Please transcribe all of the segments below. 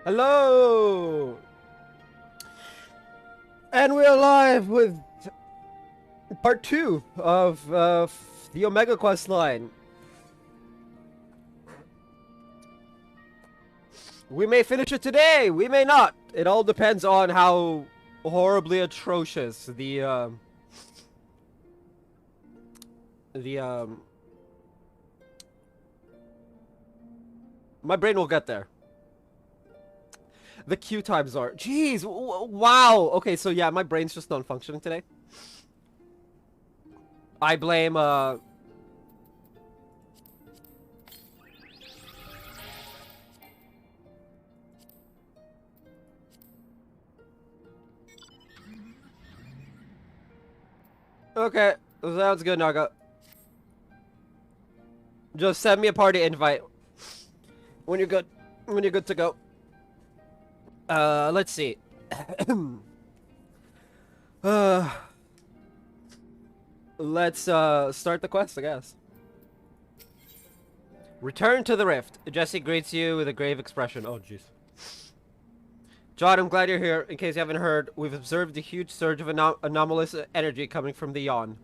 Hello! And we're live with part 2 of the Omega Questline. We may finish it today, we may not. It all depends on how horribly atrocious my brain will get there. The queue times are. Jeez, wow. Okay, so yeah, my brain's just non-functioning today. I blame, Okay, sounds good, Naga. Just send me a party invite when you're good. When you're good to go. Let's see. Let's start the quest, I guess. Return to the rift. Jesse greets you with a grave expression. Oh, jeez. John, I'm glad you're here. In case you haven't heard, we've observed a huge surge of anomalous energy coming from the yawn.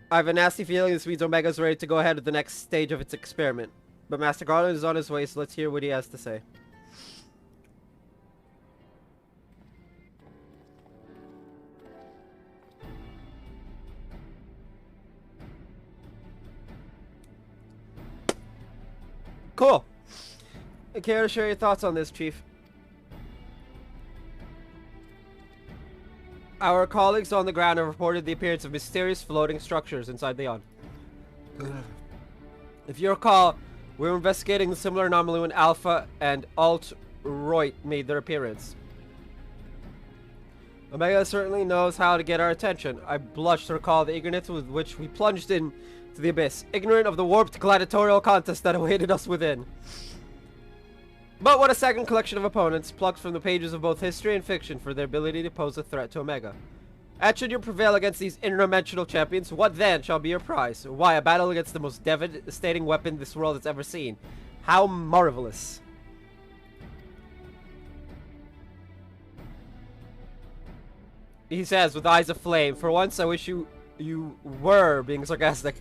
I have a nasty feeling this means Omega's ready to go ahead with the next stage of its experiment. But Master Garland is on his way, so let's hear what he has to say. Cool. Care to share your thoughts on this, Chief? Our colleagues on the ground have reported the appearance of mysterious floating structures inside the yawn. If you recall, we were investigating a similar anomaly when Alpha and Alt-Roit made their appearance. Omega certainly knows how to get our attention. I blush to recall the eagerness with which we plunged into the abyss, ignorant of the warped gladiatorial contest that awaited us within. But what a second collection of opponents, plucked from the pages of both history and fiction for their ability to pose a threat to Omega. And should you prevail against these interdimensional champions, what then shall be your prize? Why, a battle against the most devastating weapon this world has ever seen. How marvelous. He says with eyes of flame, for once I wish you were being sarcastic.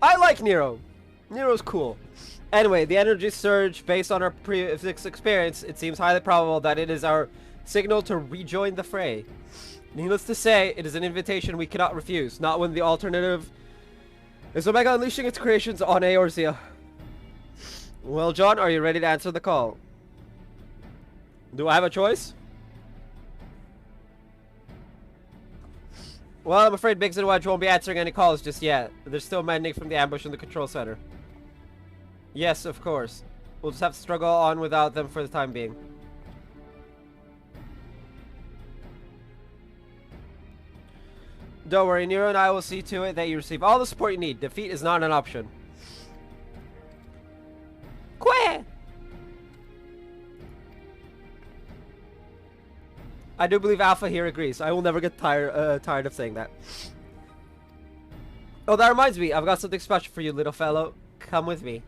I like Nero. Nero's cool. Anyway, the energy surge, based on our previous experience, it seems highly probable that it is our signal to rejoin the fray. Needless to say, it is an invitation we cannot refuse, not when the alternative is Omega unleashing its creations on Eorzea. Well, John, are you ready to answer the call? Do I have a choice? Well, I'm afraid Biggs and Wedge won't be answering any calls just yet. They're still mending from the ambush in the control center. Yes, of course. We'll just have to struggle on without them for the time being. Don't worry, Nero and I will see to it that you receive all the support you need. Defeat is not an option. Queh! I do believe Alpha here agrees. I will never get tired of saying that. Oh, that reminds me. I've got something special for you, little fellow. Come with me.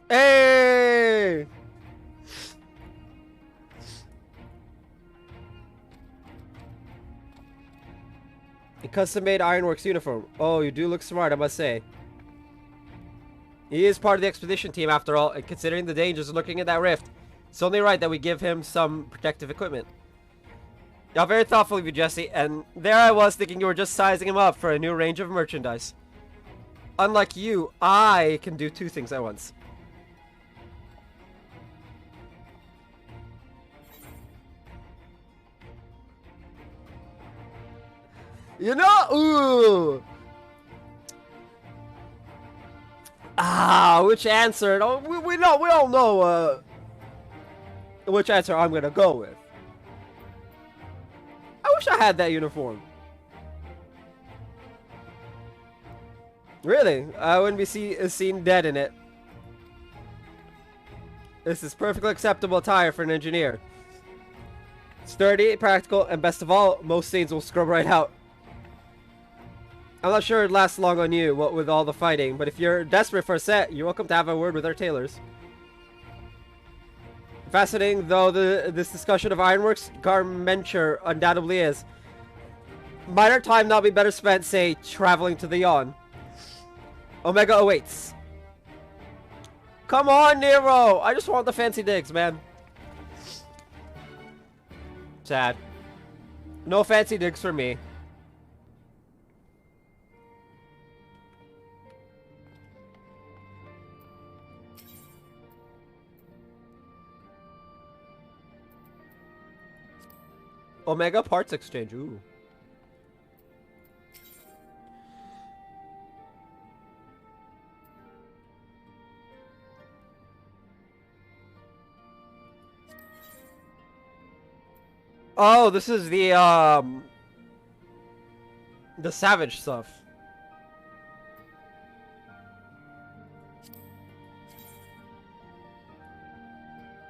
Hey! A custom-made Ironworks uniform. Oh, you do look smart, I must say. He is part of the expedition team, after all, and considering the dangers lurking in that rift, it's only right that we give him some protective equipment. Y'all very thoughtful of you, Jesse, and there I was thinking you were just sizing him up for a new range of merchandise. Unlike you, I can do two things at once. You know, ooh. Which answer? We all know which answer I'm gonna go with. I wish I had that uniform. Really? I wouldn't be seen dead in it. This is perfectly acceptable attire for an engineer. Sturdy, practical, and best of all, most stains will scrub right out. I'm not sure it lasts long on you, what with all the fighting, but if you're desperate for a set, you're welcome to have a word with our tailors. Fascinating though this discussion of ironworks garmenture undoubtedly is. Might our time not be better spent, say, traveling to the yawn? Omega awaits. Come on, Nero! I just want the fancy digs, man. Sad. No fancy digs for me. Omega parts exchange. Ooh. Oh, this is the savage stuff.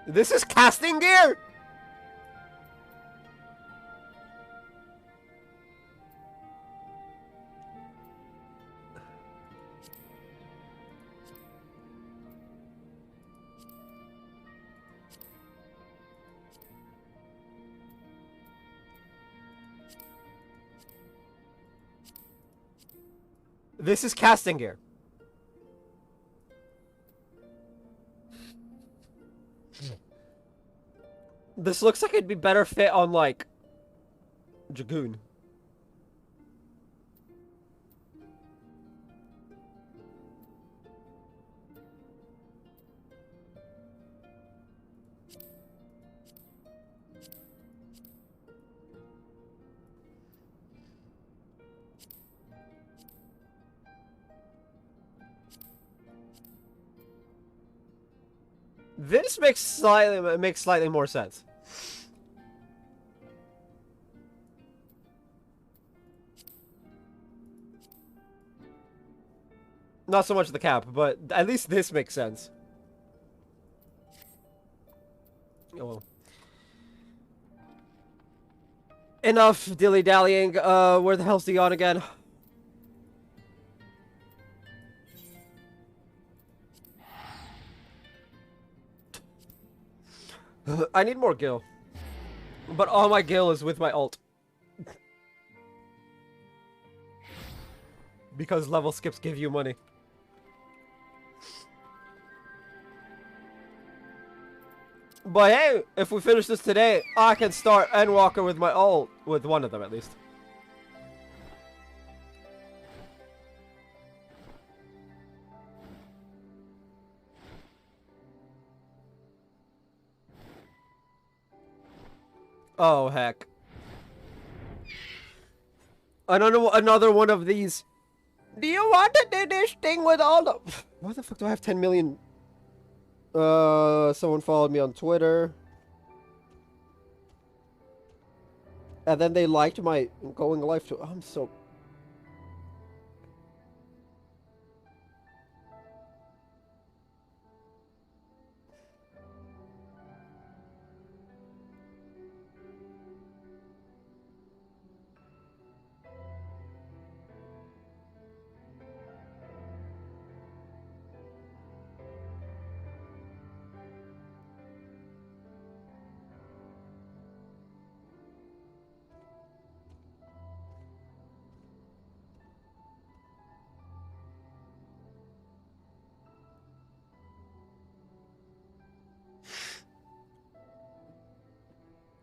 This is casting gear. This is casting gear. This looks like it'd be better fit on, like, Dragoon. This makes slightly more sense. Not so much the cap, but at least this makes sense. Oh well. Enough dilly-dallying. Where the hell's Dion again? I need more gil. But all my gil is with my ult. Because level skips give you money. But hey, if we finish this today, I can start Endwalker with my ult. With one of them at least. Oh, heck. Another one of these. Do you want to do this thing with all the... Why the fuck do I have 10 million? Someone followed me on Twitter. And then they liked my going live too. I'm so...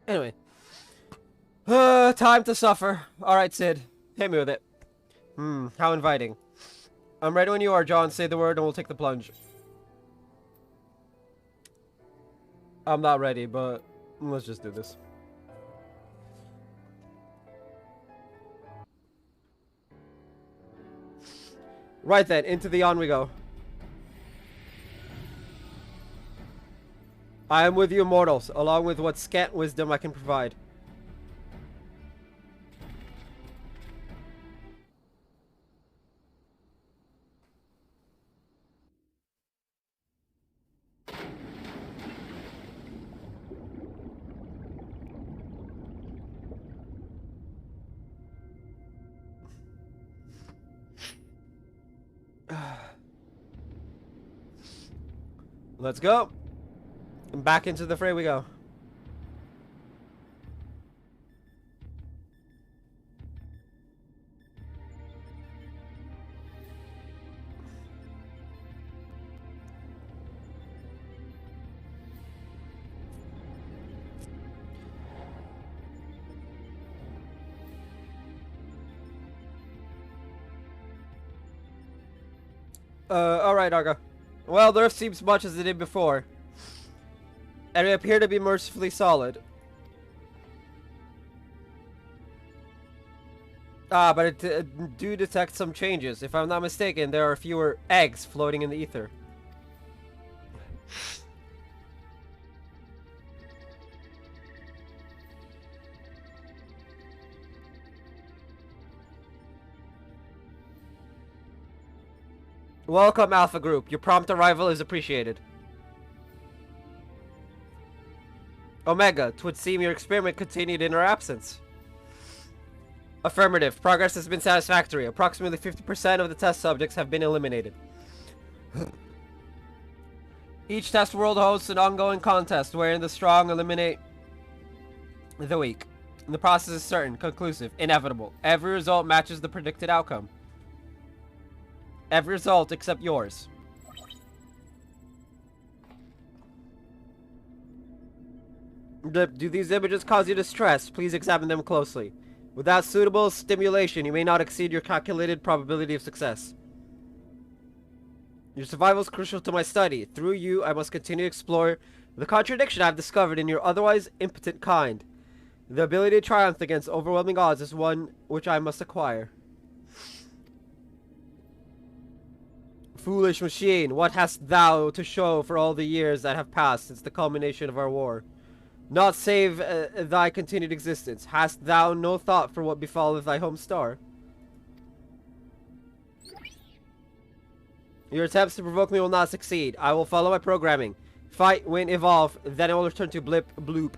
Anyway. Time to suffer. Alright, Sid. Hit me with it. How inviting. I'm ready when you are, John. Say the word and we'll take the plunge. I'm not ready, but let's just do this. Right then, into the on we go. I am with you, mortals, along with what scant wisdom I can provide. Let's go. And back into the fray we go. Alright, Arga. Well, the rift seems much as it did before. And we appear to be mercifully solid. Ah, but it do detect some changes. If I'm not mistaken, there are fewer eggs floating in the ether. Welcome, Alpha Group. Your prompt arrival is appreciated. Omega, 'twould seem your experiment continued in our absence. Affirmative. Progress has been satisfactory. Approximately 50% of the test subjects have been eliminated. Each test world hosts an ongoing contest wherein the strong eliminate the weak. The process is certain, conclusive, inevitable. Every result matches the predicted outcome. Every result except yours. Do these images cause you distress? Please examine them closely. Without suitable stimulation, you may not exceed your calculated probability of success. Your survival is crucial to my study. Through you, I must continue to explore the contradiction I've discovered in your otherwise impotent kind. The ability to triumph against overwhelming odds is one which I must acquire. Foolish machine, what hast thou to show for all the years that have passed since the culmination of our war? Not save thy continued existence. Hast thou no thought for what befalleth thy home star? Your attempts to provoke me will not succeed. I will follow my programming. Fight, win, evolve, then I will return to blip, bloop.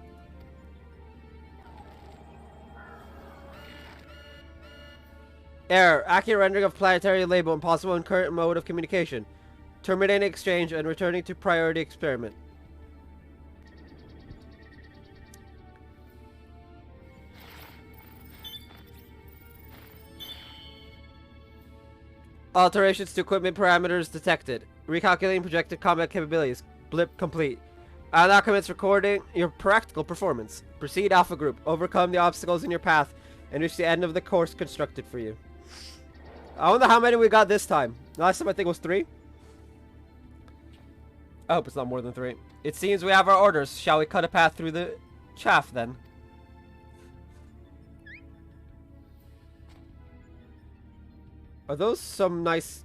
Error. Accurate rendering of planetary label impossible in current mode of communication. Terminating exchange and returning to priority experiment. Alterations to equipment parameters detected. Recalculating projected combat capabilities. Blip complete. I'll now commence recording your practical performance. Proceed, Alpha Group. Overcome the obstacles in your path and reach the end of the course constructed for you. I wonder how many we got this time. Last time I think it was 3. I hope it's not more than 3. It seems we have our orders. Shall we cut a path through the chaff then? Are those some nice...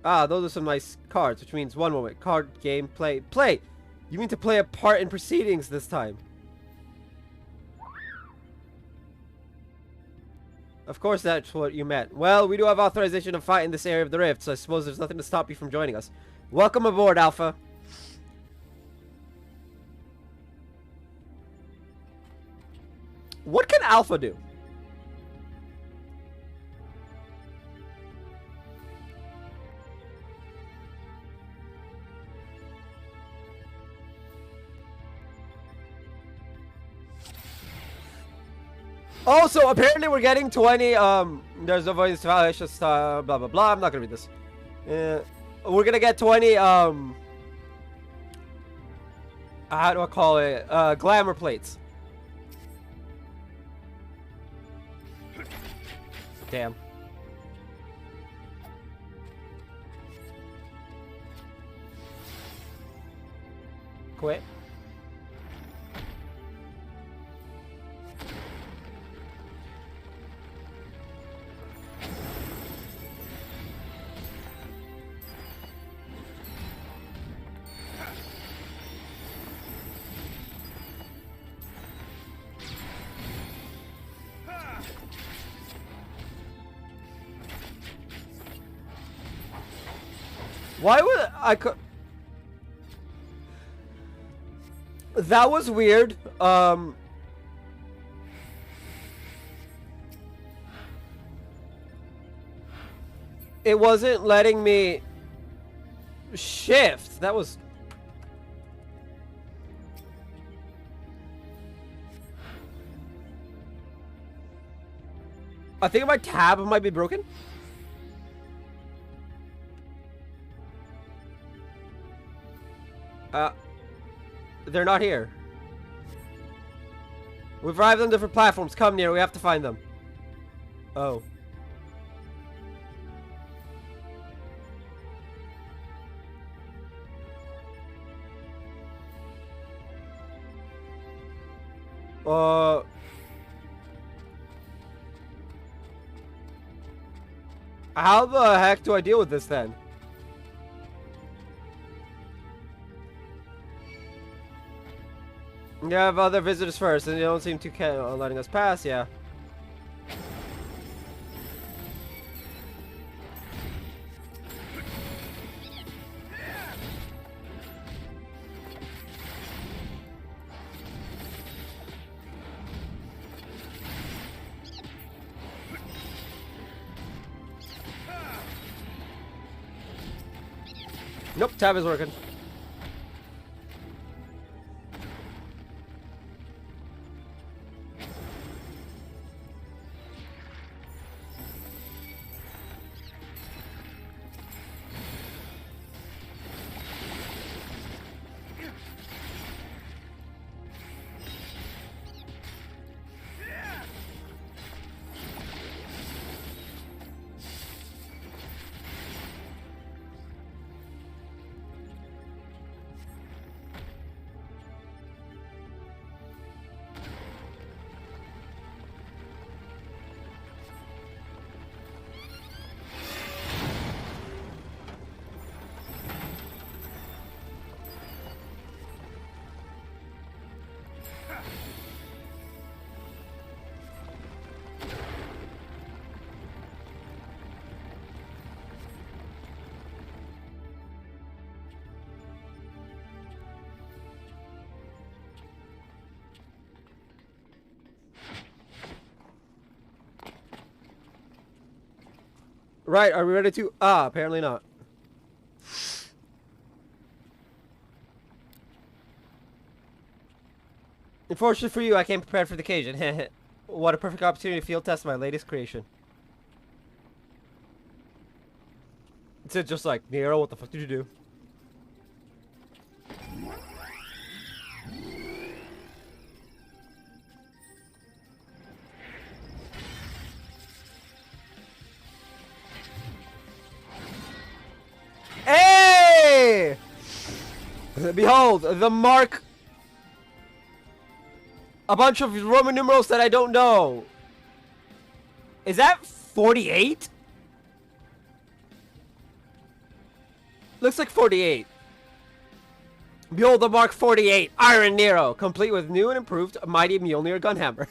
Ah, those are some nice cards, which means one moment. Card, game, play. Play! You mean to play a part in proceedings this time? Of course that's what you meant. Well, we do have authorization to fight in this area of the rift, so I suppose there's nothing to stop you from joining us. Welcome aboard, Alpha. What can Alpha do? Also, apparently we're getting 20, there's no voice file, it's just, blah, blah, blah. I'm not gonna read this. We're gonna get 20, how do I call it? Glamour plates. Damn. Quit. Why would I could... That was weird. It wasn't letting me shift. That was I think my tab might be broken. They're not here. We've arrived on different platforms. Come near. We have to find them. Oh. How the heck do I deal with this then? You have other visitors first, and they don't seem too keen on letting us pass, yeah. Nope, tab is working. Right, are we ready to? Ah, apparently not. Unfortunately for you, I came prepared for the occasion. What a perfect opportunity to field test my latest creation. It's just like, Nero, what the fuck did you do? Hey! Behold, the mark. A bunch of Roman numerals that I don't know. Is that 48? Looks like 48. Behold the mark 48, Iron Nero, complete with new and improved mighty Mjolnir gunhammer.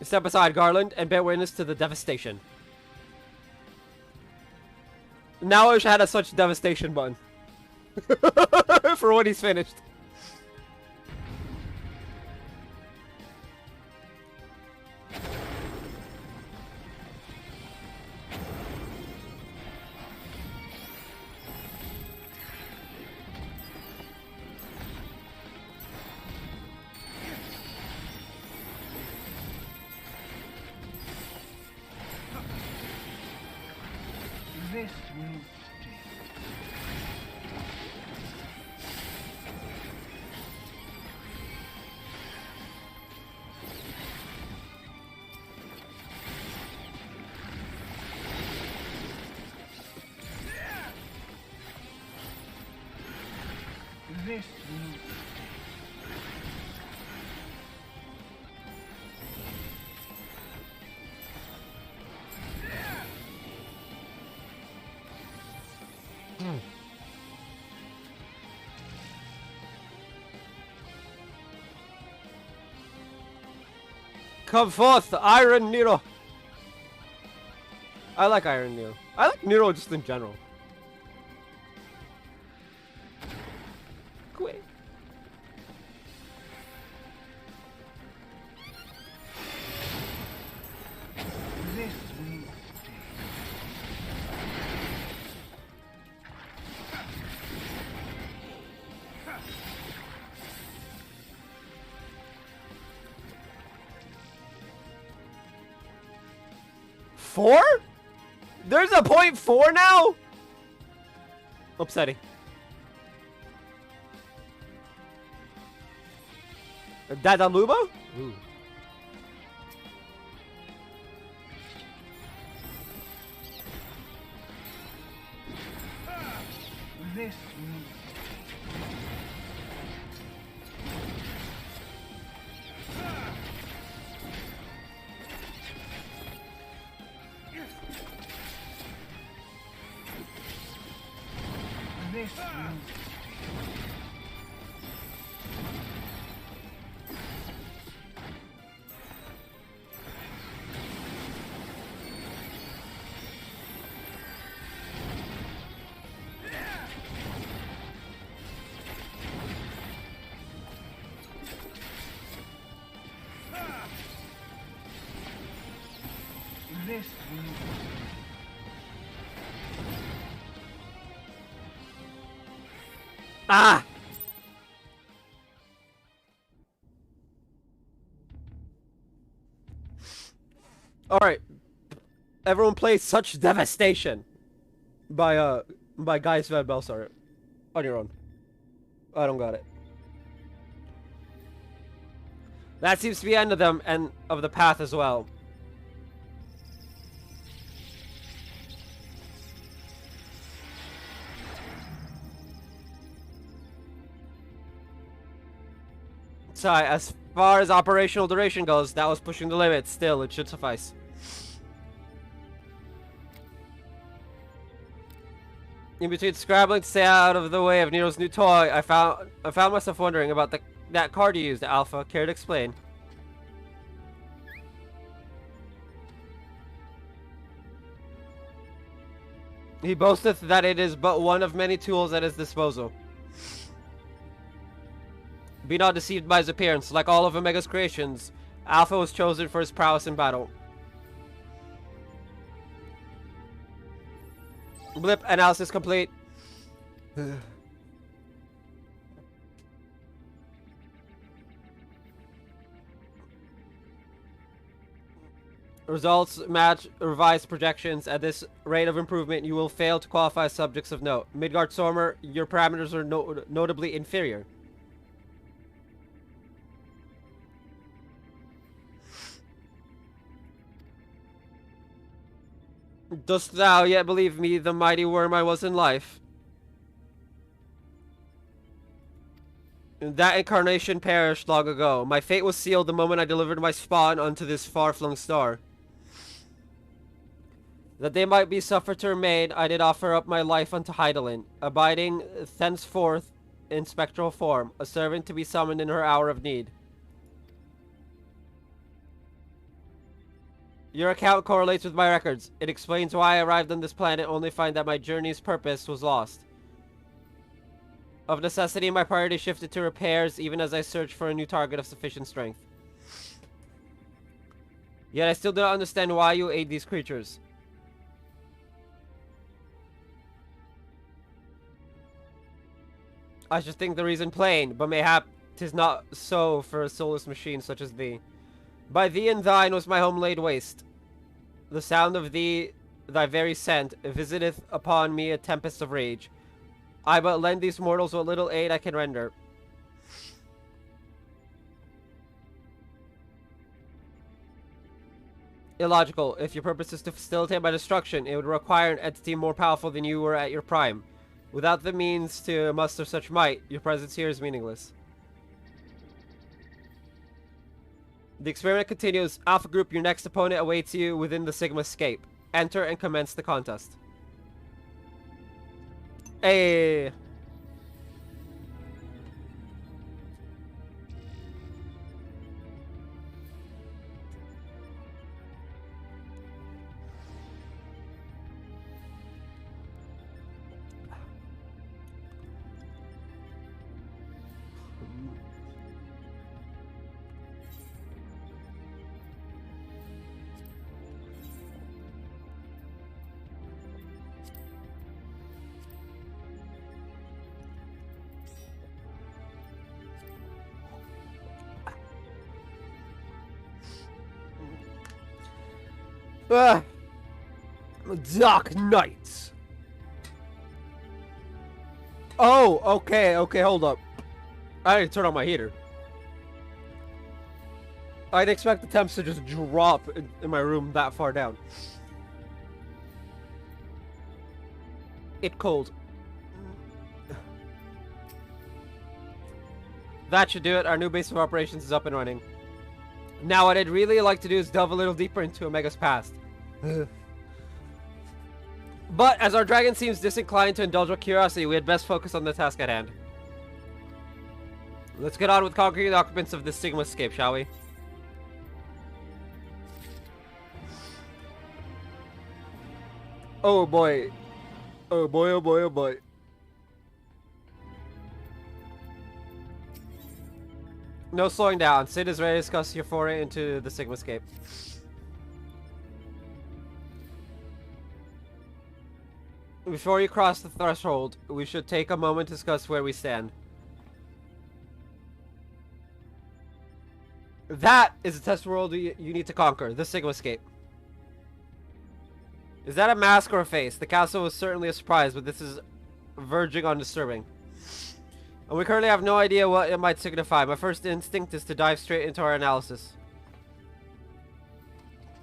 Step aside, Garland, and bear witness to the devastation. Now I wish I had a such devastation button. For when he's finished. This will stay. This will stay. Come forth, Iron Nero. I like Iron Nero. I like Nero just in general. Quick. This will stay. 4? There's a .4 now? Upsetting. Dadaluba? Ooh. This will This will This will Ah! Alright. Everyone plays Such Devastation by XIV Belsar on your own. I don't got it. That seems to be the end of them and of the path as well. So, as far as operational duration goes, that was pushing the limit. Still, it should suffice. In between scrambling to stay out of the way of Nero's new toy, I found myself wondering about that card you used, Alpha. Care to explain? He boasteth that it is but one of many tools at his disposal. Be not deceived by his appearance. Like all of Omega's creations, Alpha was chosen for his prowess in battle. Blip analysis complete. Results match revised projections. At this rate of improvement, you will fail to qualify as subjects of note. Midgard Stormer, your parameters are notably inferior. Dost thou yet believe me, the mighty worm I was in life? That incarnation perished long ago. My fate was sealed the moment I delivered my spawn unto this far-flung star. That they might be suffered to remain, I did offer up my life unto Heidelin, abiding thenceforth in spectral form, a servant to be summoned in her hour of need. Your account correlates with my records. It explains why I arrived on this planet, only to find that my journey's purpose was lost. Of necessity, my priority shifted to repairs, even as I searched for a new target of sufficient strength. Yet I still do not understand why you aid these creatures. I should think the reason plain, but mayhap 'tis not so for a soulless machine such as thee. By thee and thine was my home laid waste. The sound of thee, thy very scent, visiteth upon me a tempest of rage. I but lend these mortals what little aid I can render. Illogical. If your purpose is to facilitate my destruction, it would require an entity more powerful than you were at your prime. Without the means to muster such might, your presence here is meaningless. The experiment continues. Alpha Group, your next opponent awaits you within the Sigma Scape. Enter and commence the contest. Hey! Ah. Dark Knights. Oh, okay, hold up. I need to turn on my heater. I didn't expect the temps to just drop in my room that far down. It cold. That should do it. Our new base of operations is up and running. Now what I'd really like to do is delve a little deeper into Omega's past. But as our dragon seems disinclined to indulge our curiosity, we had best focus on the task at hand. Let's get on with conquering the occupants of this Sigmascape, shall we? Oh boy. Oh boy, oh boy, oh boy. No slowing down. Sid is ready to discuss your foray into the Sigmascape. Before you cross the threshold, we should take a moment to discuss where we stand. That is a test world you need to conquer, the Sigmascape. Is that a mask or a face? The castle was certainly a surprise, but this is verging on disturbing. And we currently have no idea what it might signify. My first instinct is to dive straight into our analysis.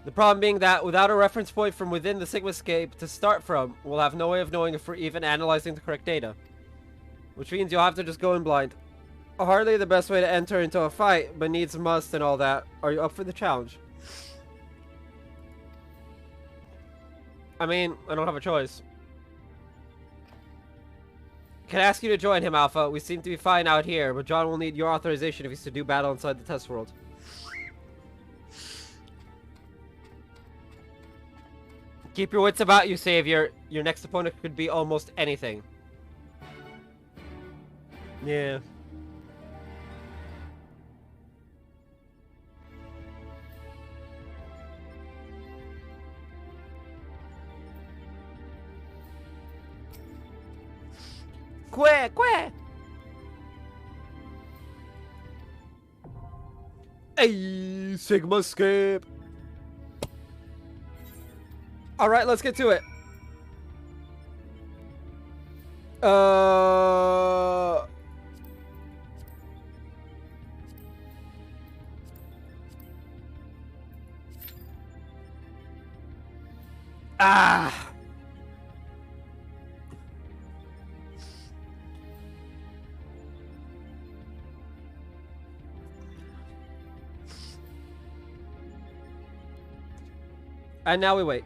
The problem being that without a reference point from within the Sigmascape to start from, we'll have no way of knowing if we're even analyzing the correct data. Which means you'll have to just go in blind. Hardly the best way to enter into a fight, but needs must and all that. Are you up for the challenge? I mean, I don't have a choice. Can I ask you to join him, Alpha? We seem to be fine out here, but John will need your authorization if he's to do battle inside the test world. Keep your wits about you, Savior. Your next opponent could be almost anything. Yeah. Quack, quack! Hey, Sigmascape! Alright, let's get to it. Ah! And now we wait.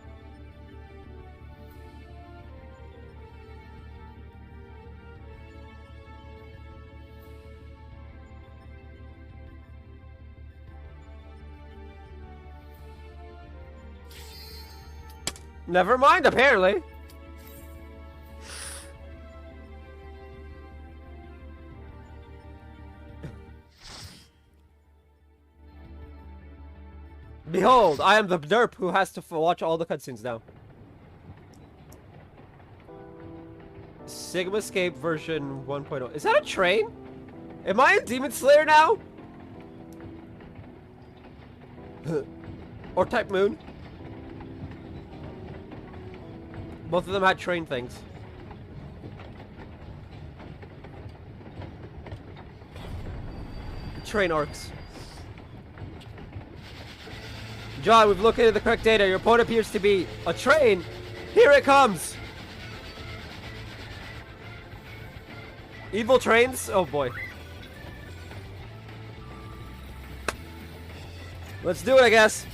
Never mind, apparently. Behold, I am the derp who has to watch all the cutscenes now. Sigmascape version 1.0. Is that a train? Am I in Demon Slayer now? Or Type Moon? Both of them had train things. Train arcs. John, we've located the correct data. Your opponent appears to be a train. Here it comes. Evil trains? Oh boy. Let's do it, I guess.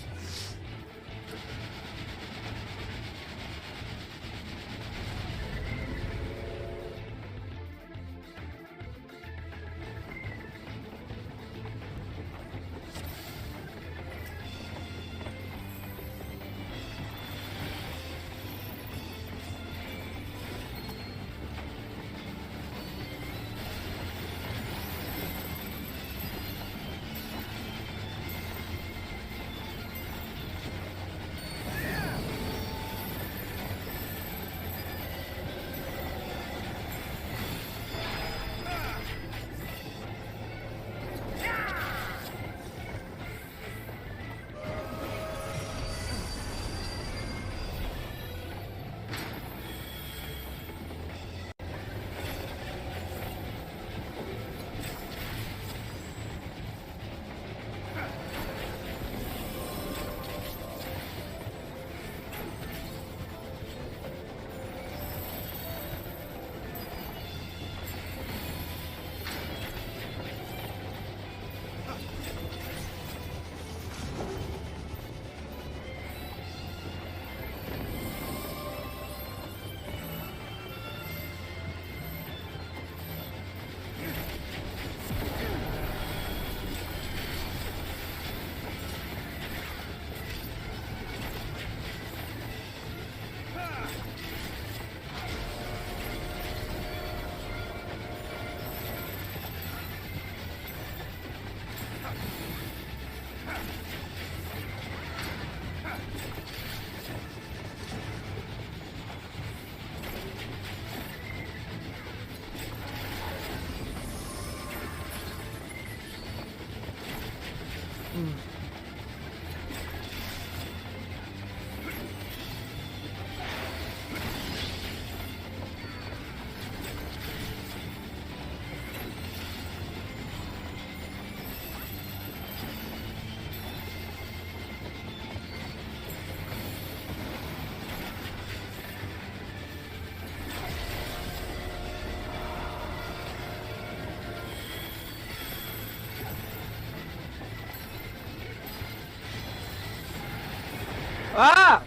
Ah!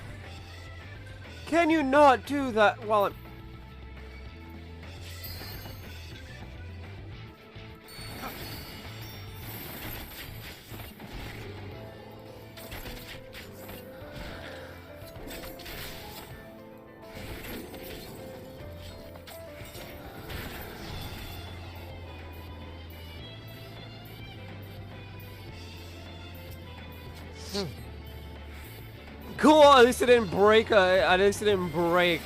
Can you not do that while I'm... Cool, at least it didn't break, at least it didn't break,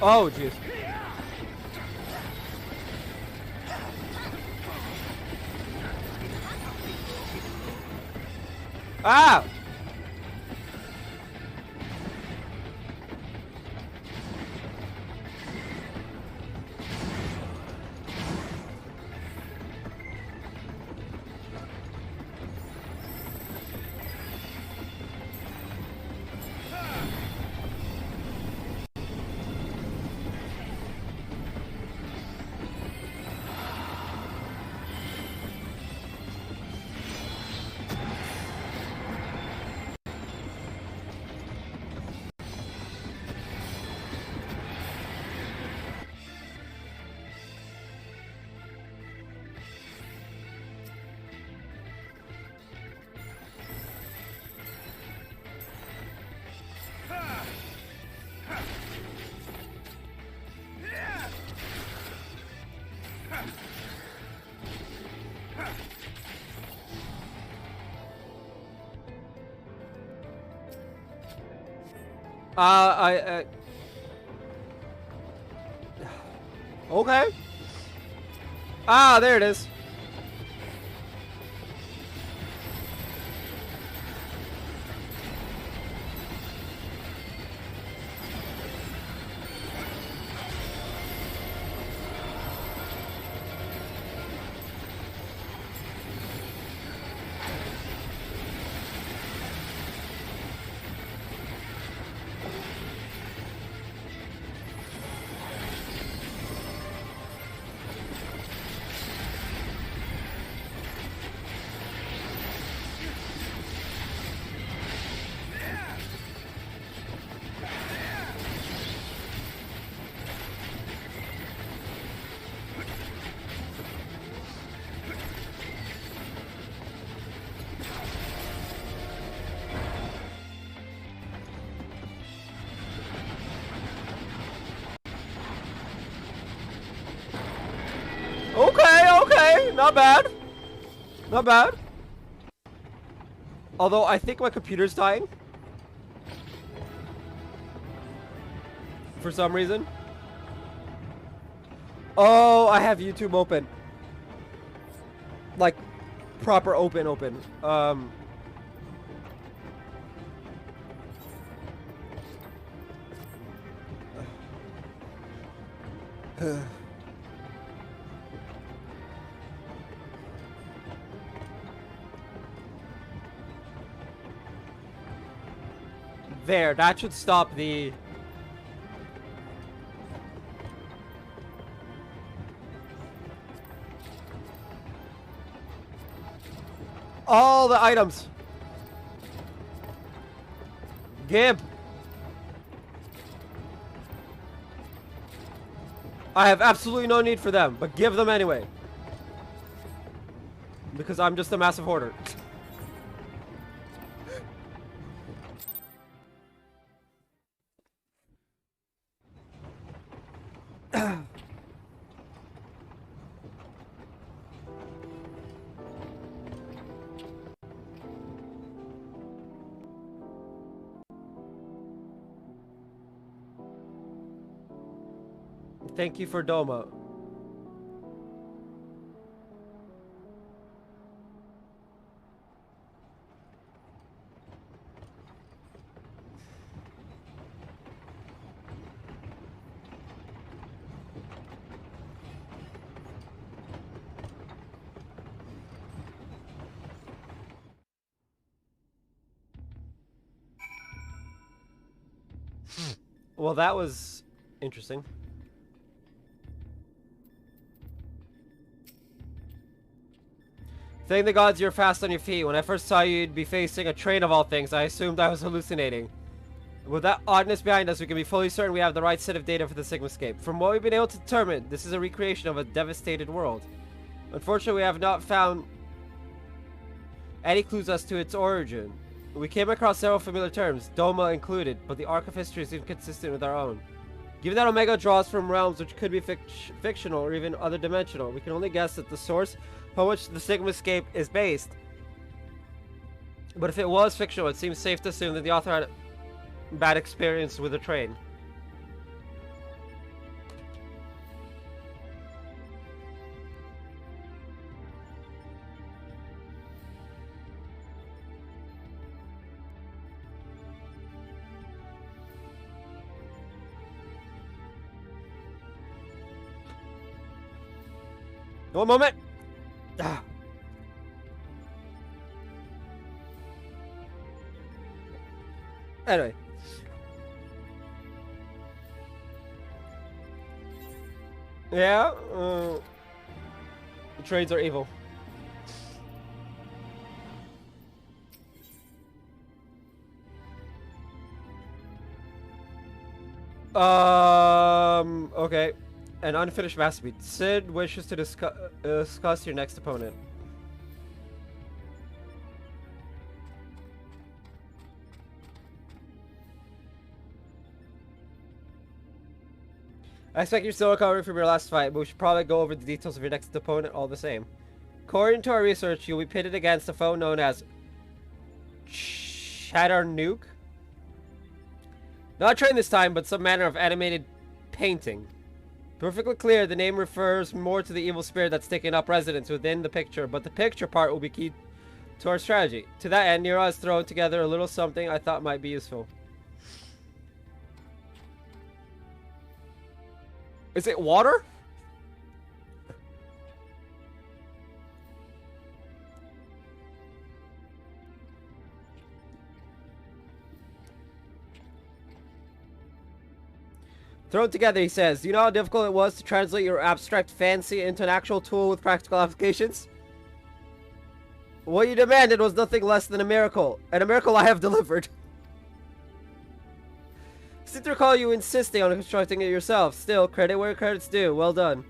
Oh, jeez. Ah! Okay. Ah, there it is. Okay, okay, not bad. Not bad. Although I think my computer's dying. For some reason. Oh, I have YouTube open. Like, proper open. There, that should stop the... all the items. Gib. I have absolutely no need for them, but give them anyway. Because I'm just a massive hoarder. Thank you for Doma. Well, that was interesting. Thank the gods you're fast on your feet. When I first saw you, you'd be facing a train of all things. I assumed I was hallucinating. With that oddness behind us, we can be fully certain we have the right set of data for the Sigmascape. From what we've been able to determine, this is a recreation of a devastated world. Unfortunately, we have not found any clues as to its origin. We came across several familiar terms, Doma included, but the arc of history is inconsistent with our own. Given that Omega draws from realms which could be fictional or even other dimensional, we can only guess at the source upon which the Sigmascape is based. But if it was fictional, it seems safe to assume that the author had a bad experience with the train. One moment. Ah. Anyway. Yeah. The trains are evil. Okay. An unfinished masterpiece. Sid wishes to discuss your next opponent. I expect you're still recovering from your last fight, but we should probably go over the details of your next opponent all the same. According to our research, you'll be pitted against a foe known as Chatternook. Not a train this time, but some manner of animated painting. Perfectly clear, the name refers more to the evil spirit that's taking up residence within the picture, but the picture part will be key to our strategy. To that end, Nero has thrown together a little something I thought might be useful. Is it water? Thrown together, he says. Do you know how difficult it was to translate your abstract fancy into an actual tool with practical applications? What you demanded was nothing less than a miracle, and a miracle I have delivered. I seem to recall you insisting on constructing it yourself. Still, credit where credit's due. Well done.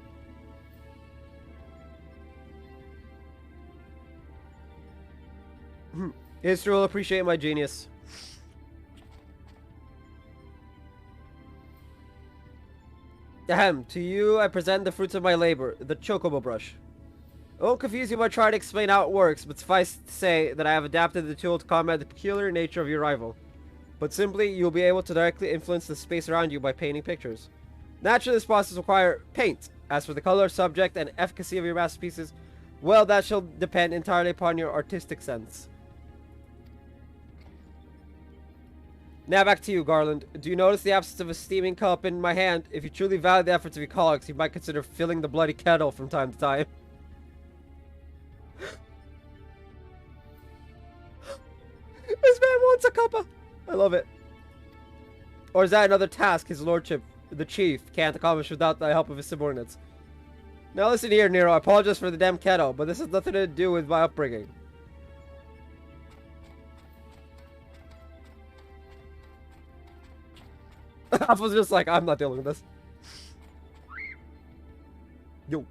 History will appreciate my genius. Ahem, to you I present the fruits of my labor, the chocobo brush. I won't confuse you by trying to explain how it works, but suffice to say that I have adapted the tool to combat the peculiar nature of your rival. But simply, you'll be able to directly influence the space around you by painting pictures. Naturally, this process requires paint. As for the color, subject, and efficacy of your masterpieces, well, that shall depend entirely upon your artistic sense. Now back to you, Garland. Do you notice the absence of a steaming cup in my hand? If you truly value the efforts of your colleagues, you might consider filling the bloody kettle from time to time. This man wants a cuppa. I love it. Or is that another task his lordship, the chief, can't accomplish without the help of his subordinates? Now listen here, Nero. I apologize for the damn kettle, but this has nothing to do with my upbringing. I was just like, I'm not dealing with this. Yo.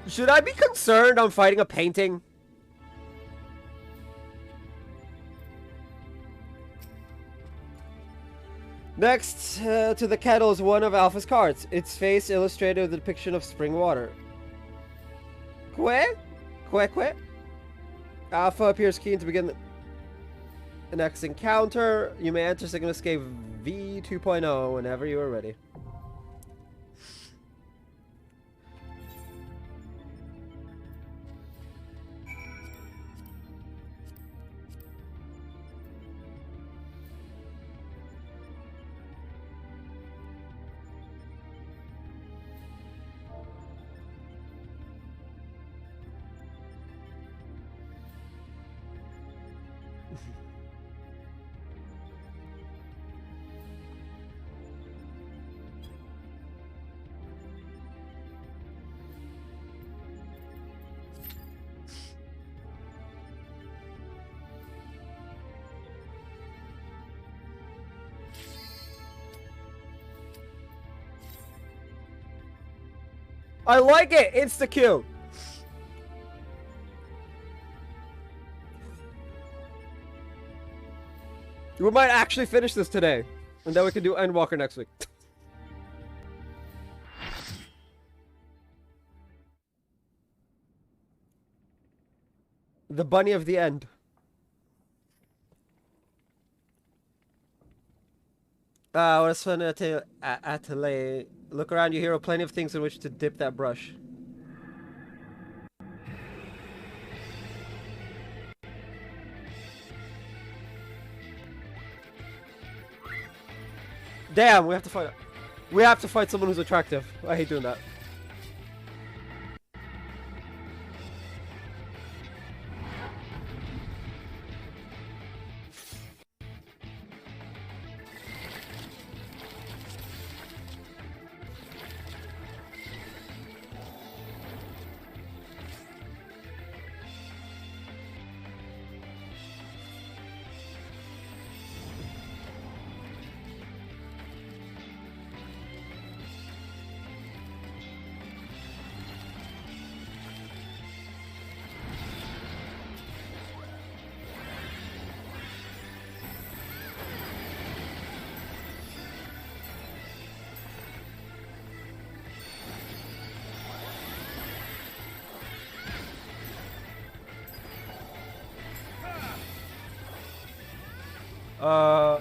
Should I be concerned I'm fighting a painting? Next to the kettle is one of Alpha's cards. Its face illustrated with a depiction of spring water. Que? Alpha appears keen to begin the next encounter. You may enter Sigmascape V 2.0 whenever you are ready. I like it! Insta-Q! We might actually finish this today. And then we can do Endwalker next week. The bunny of the end. What is fun at Atelier. Look around you, hero. Plenty of things in which to dip that brush. Damn, we have to fight. We have to fight someone who's attractive. I hate doing that. Uh,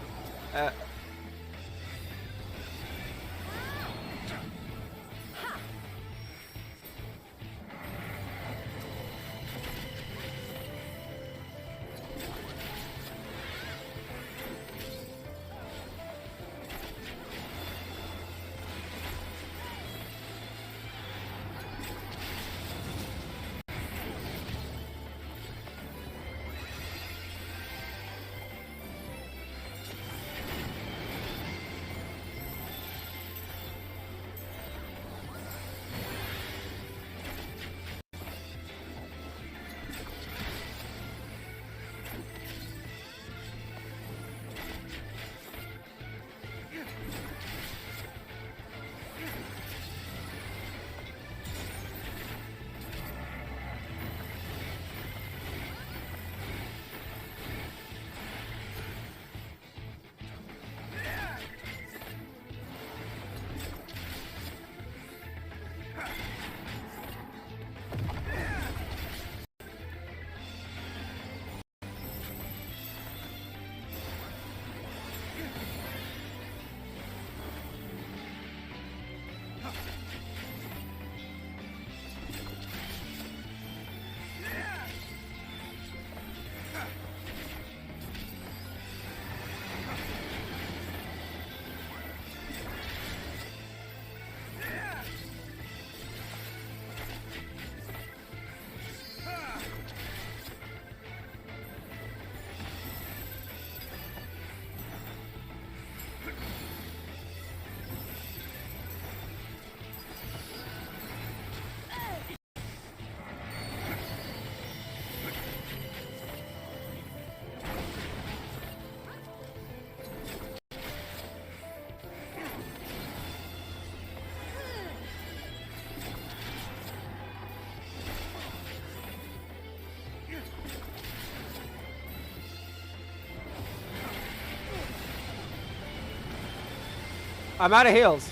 I'm out of heals.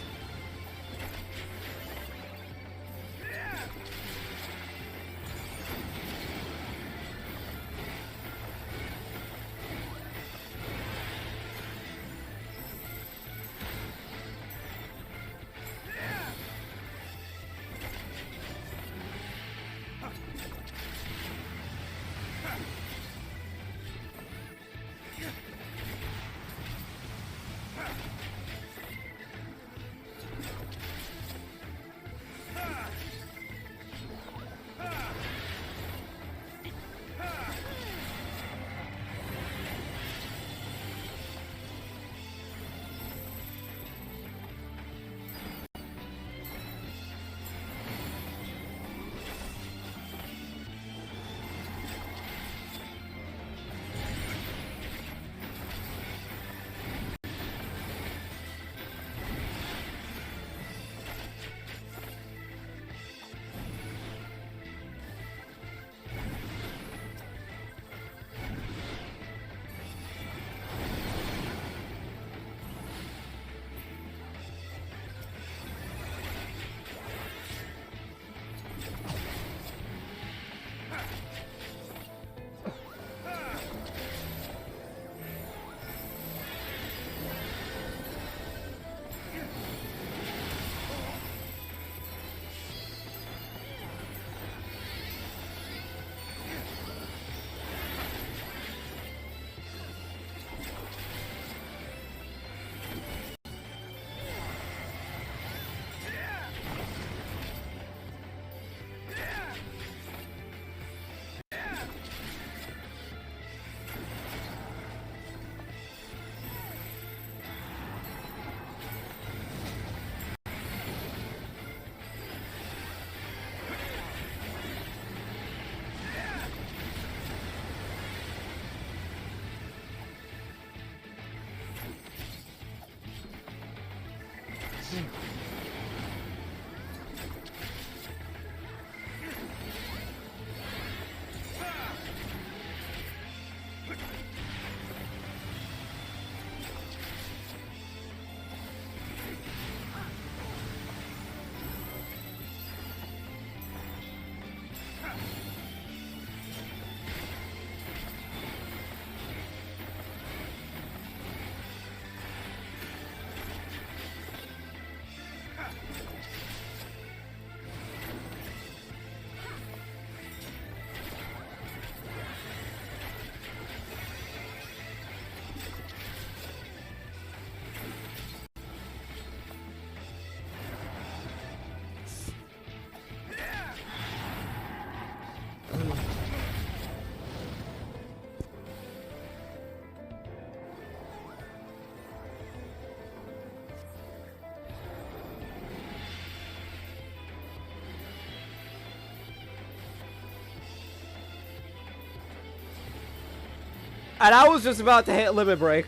And I was just about to hit limit break.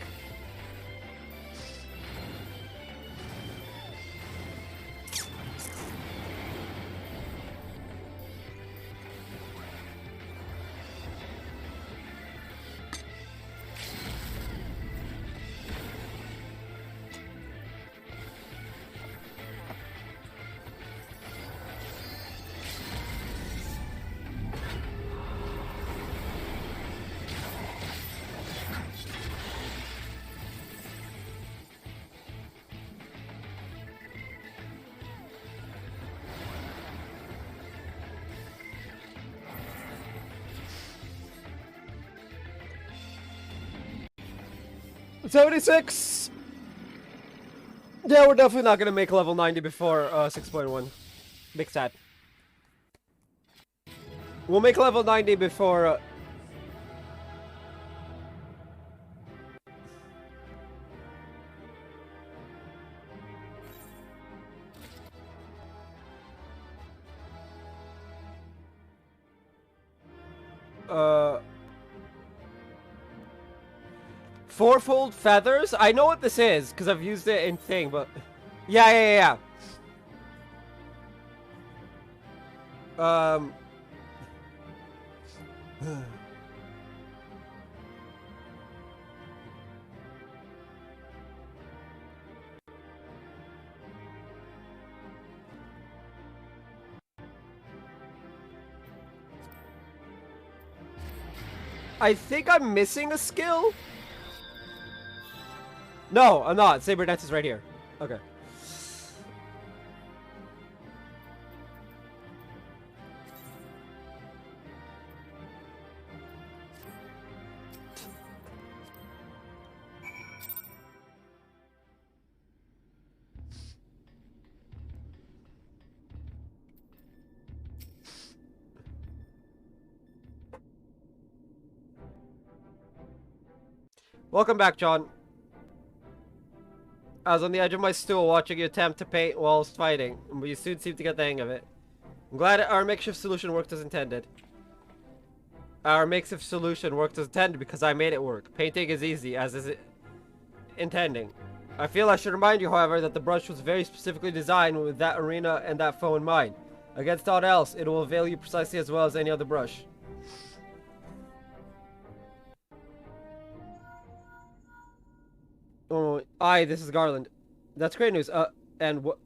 $76. Yeah, we're definitely not gonna make level 90 before 6.1. Big sad. We'll make level 90 before. Fourfold feathers? I know what this is, because I've used it in thing, but... Yeah. I think I'm missing a skill. No, I'm not. Saber Dance is right here. Okay. Welcome back, John. I was on the edge of my stool watching you attempt to paint whilst fighting, but you soon seemed to get the hang of it. I'm glad our makeshift solution worked as intended. Our makeshift solution worked as intended because I made it work. Painting is easy, as is it intending. I feel I should remind you, however, that the brush was very specifically designed with that arena and that foe in mind. Against all else, it will avail you precisely as well as any other brush. Oh, this is Garland. That's great news. And what?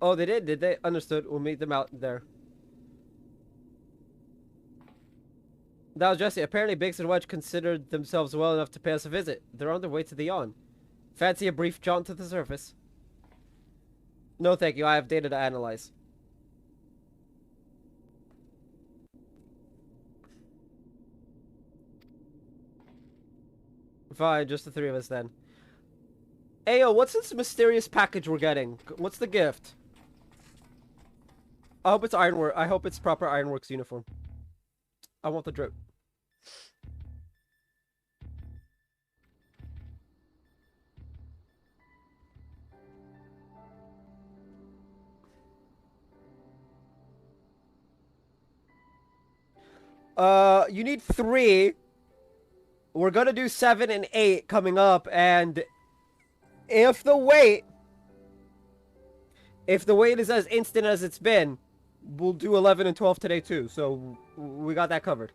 Oh, they did they? Understood. We'll meet them out there. That was Jesse. Apparently, Biggs and Wedge considered themselves well enough to pay us a visit. They're on their way to the yawn. Fancy a brief jaunt to the surface? No, thank you. I have data to analyze. Fine, just the three of us then. Ayo, what's this mysterious package we're getting? What's the gift? I hope it's ironwork. I hope it's proper ironworks uniform. I want the drip. You need 3. We're gonna do 7 and 8 coming up, and if the wait is as instant as it's been, we'll do 11 and 12 today too. So we got that covered.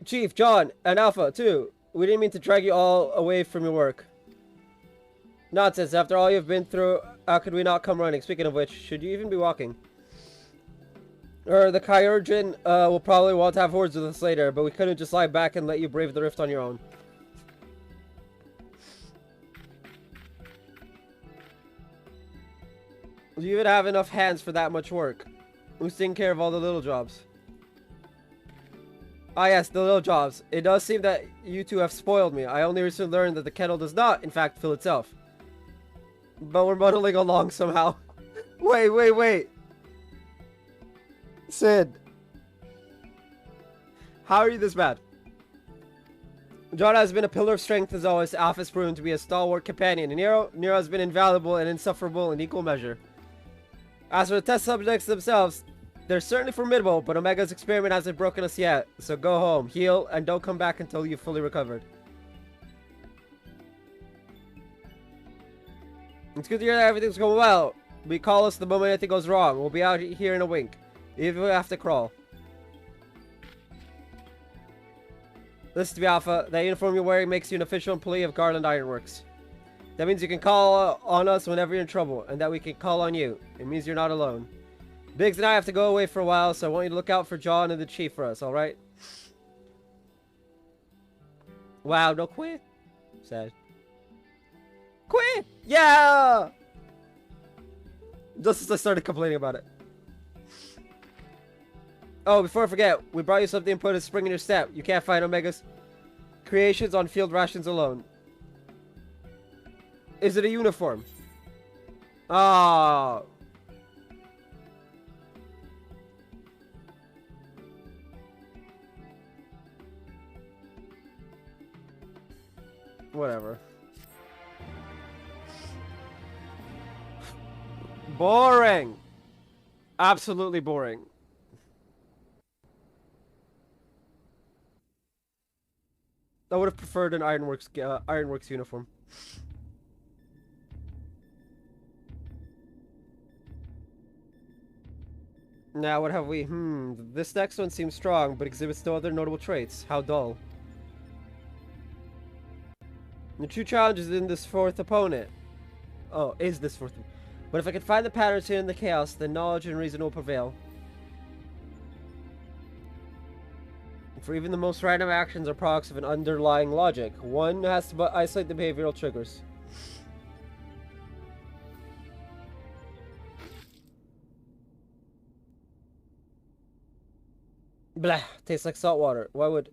Chief, John, and Alpha too. We didn't mean to drag you all away from your work. Nonsense. After all you've been through, how could we not come running? Speaking of which, should you even be walking? The Kyurgin will probably want to have words with us later, but we couldn't just lie back and let you brave the rift on your own. Do you even have enough hands for that much work? Who's taking care of all the little jobs? Ah yes, the little jobs. It does seem that you two have spoiled me. I only recently learned that the kettle does not, in fact, fill itself. But we're muddling along somehow. Wait. Sid. How are you this bad? John has been a pillar of strength as always. Alpha has proven to be a stalwart companion. And Nero has been invaluable and insufferable in equal measure. As for the test subjects themselves, They're certainly formidable, but Omega's experiment hasn't broken us yet. So go home, heal, and don't come back until you've fully recovered. It's good to hear that everything's going well. Call us the moment anything goes wrong. We'll be out here in a wink. Even if we have to crawl. Listen to me, Alpha. That uniform you're wearing makes you an official employee of Garland Ironworks. That means you can call on us whenever you're in trouble, and that we can call on you. It means you're not alone. Biggs and I have to go away for a while, so I want you to look out for John and the Chief for us, alright? Wow, no quit? Sad. Quit! Yeah! Just as I started complaining about it. Oh, before I forget, we brought you something to put a spring in your step. You can't find Omega's creations on field rations alone. Is it a uniform? Ah. Whatever. Boring. Absolutely boring. I would have preferred an Ironworks uniform. Now, what have we? This next one seems strong, but exhibits no other notable traits. How dull. The true challenge is in this fourth opponent. Oh, is this fourth? But if I can find the patterns here in the chaos, then knowledge and reason will prevail. For even the most random actions are products of an underlying logic. One has to isolate the behavioral triggers. Blah, tastes like salt water. Why would...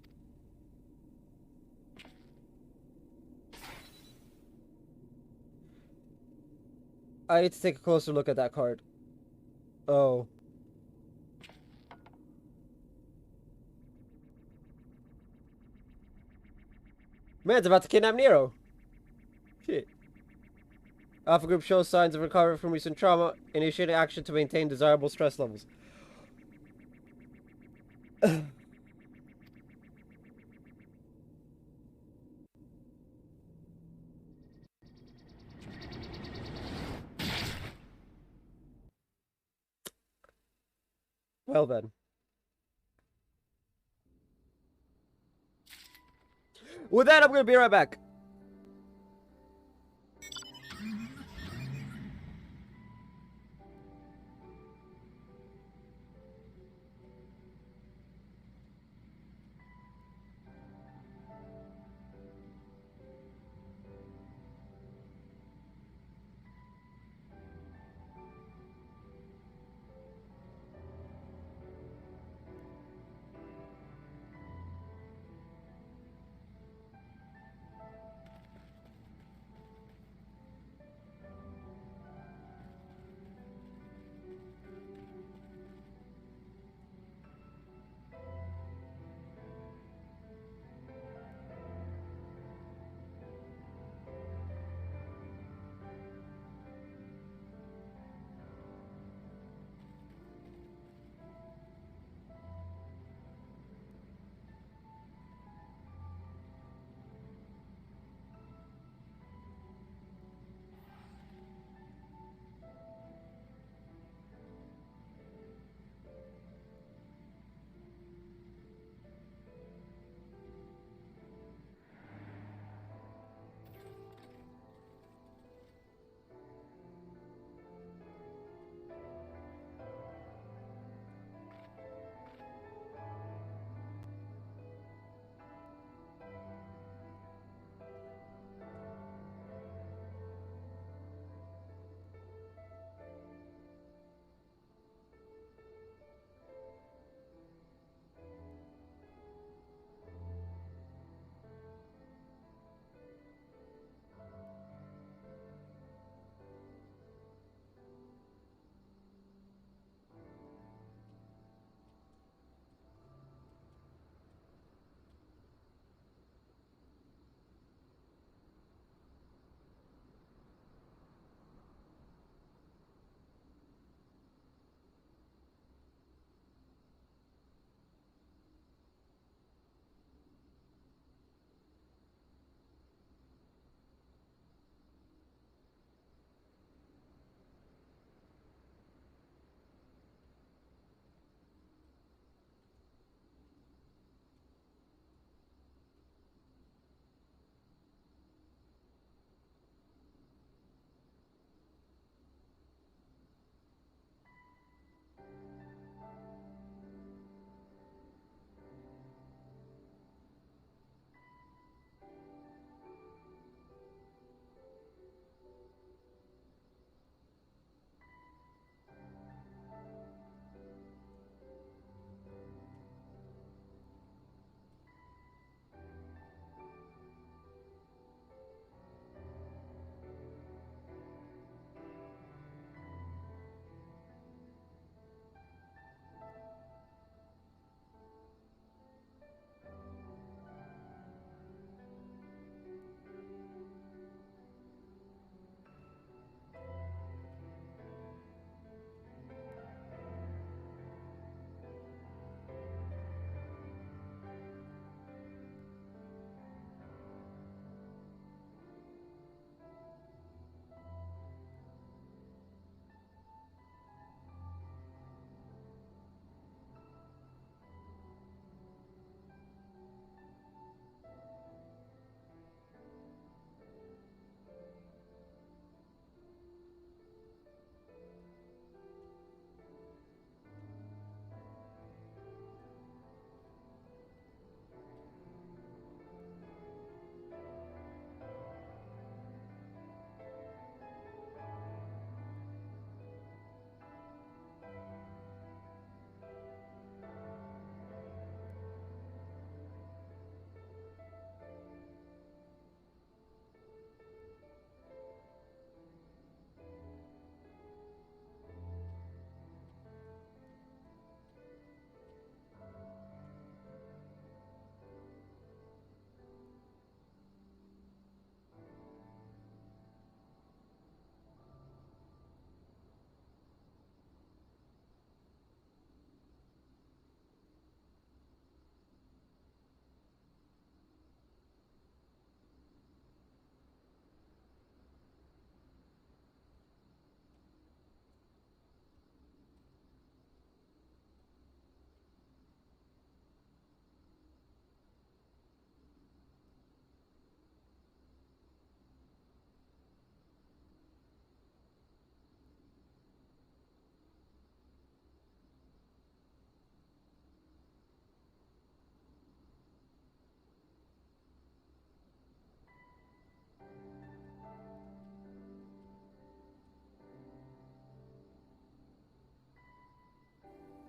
I need to take a closer look at that card. Oh. Man's about to kidnap Nero. Shit. Alpha Group shows signs of recovery from recent trauma, initiating action to maintain desirable stress levels. Well then. With that, I'm gonna be right back.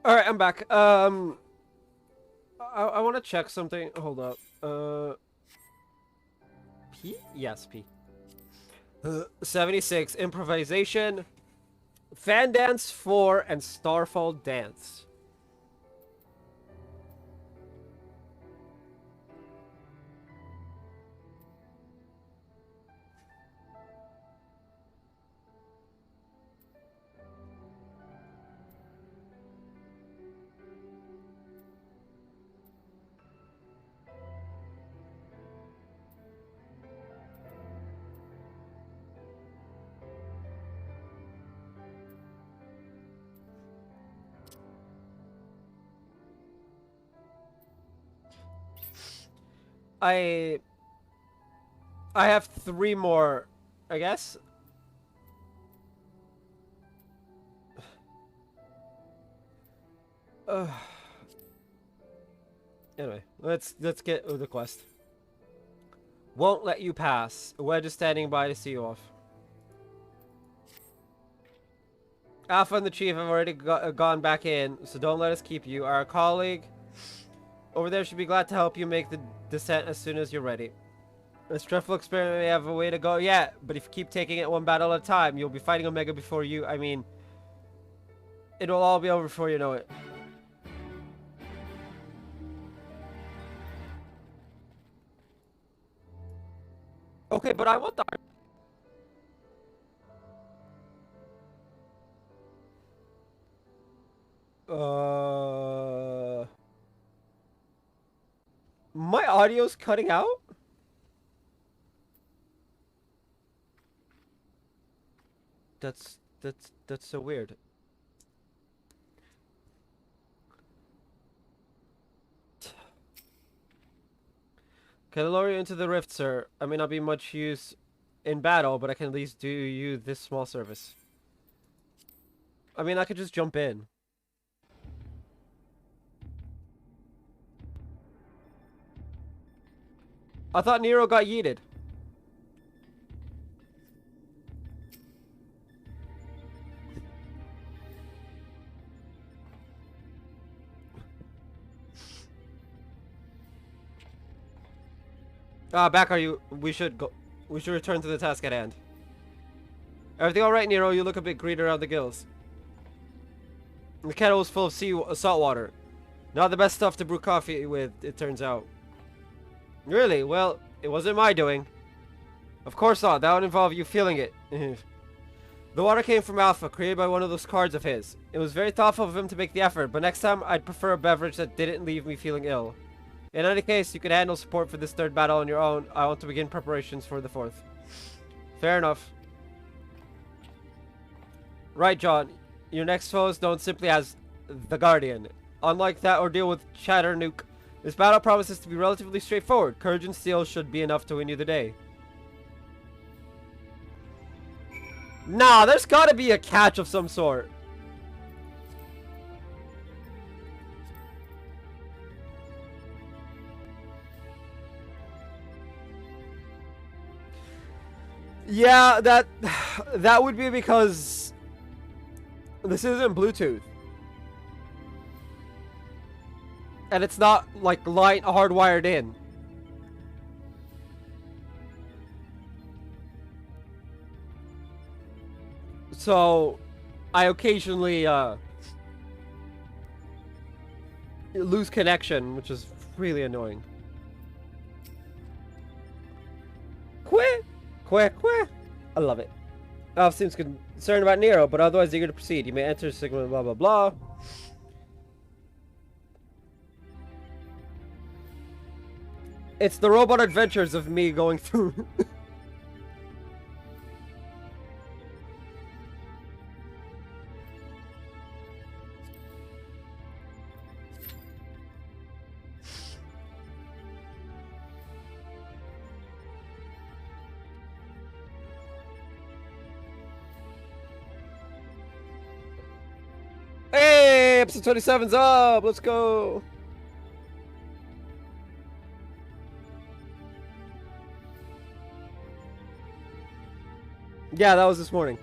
Alright, I'm back. I want to check something. Hold up. P? Yes, P. 76, improvisation, fan dance 4, and starfall dance. I have 3 more, I guess. Anyway, let's get the quest. Won't let you pass. Wedge is standing by to see you off. Alpha and the Chief have already gone back in, so don't let us keep you. Our colleague over there should be glad to help you make the descent as soon as you're ready. A stressful experiment may have a way to go yet, but if you keep taking it one battle at a time, you'll be fighting Omega before you... I mean... It'll all be over before you know it. Okay, but I want the... My audio's cutting out? That's so weird. Can I lower you into the rift, sir? I may not be much use in battle, but I can at least do you this small service. I mean, I could just jump in. I thought Nero got yeeted. Back are you? We should go. We should return to the task at hand. Everything all right, Nero? You look a bit green around the gills. The kettle was full of salt water. Not the best stuff to brew coffee with, it turns out. Really? Well, it wasn't my doing. Of course not. That would involve you feeling it. The water came from Alpha, created by one of those cards of his. It was very thoughtful of him to make the effort, but next time I'd prefer a beverage that didn't leave me feeling ill. In any case, you can handle support for this 3rd battle on your own. I want to begin preparations for the 4th. Fair enough. Right, John. Your next foe is known simply as the Guardian. Unlike that ordeal with Chatternook, this battle promises to be relatively straightforward. Courage and steel should be enough to win you the day. Nah, there's gotta be a catch of some sort. Yeah, that would be because this isn't Bluetooth. And it's not like light hardwired in. So I occasionally lose connection, which is really annoying. Quit! I love it. Alpha seems concerned about Nero, but otherwise eager to proceed. You may enter Sigma blah blah blah. It's the robot adventures of me going through. Hey, episode 27's up. Let's go. Yeah, that was this morning.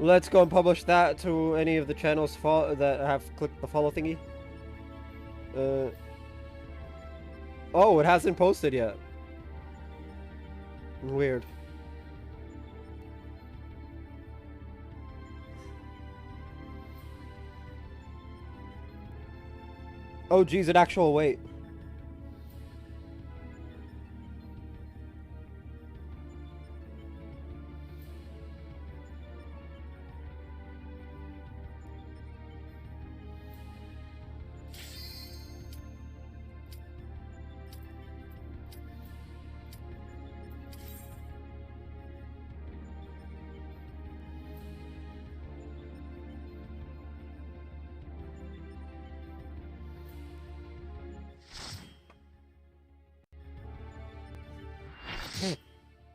Let's go and publish that to any of the channels that have clicked the follow thingy. Oh, it hasn't posted yet. Weird. Oh geez, an actual wait.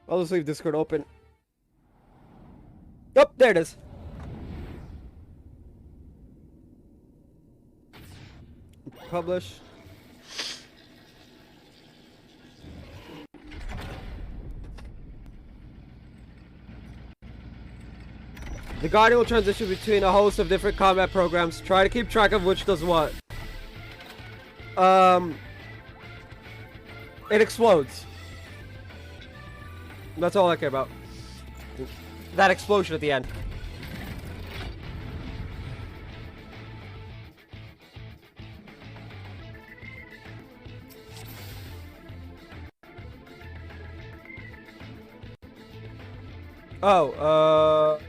I'll just leave Discord open. Oh, there it is. Publish. The Guardian will transition between a host of different combat programs. Try to keep track of which does what. It explodes. That's all I care about. That explosion at the end. Oh,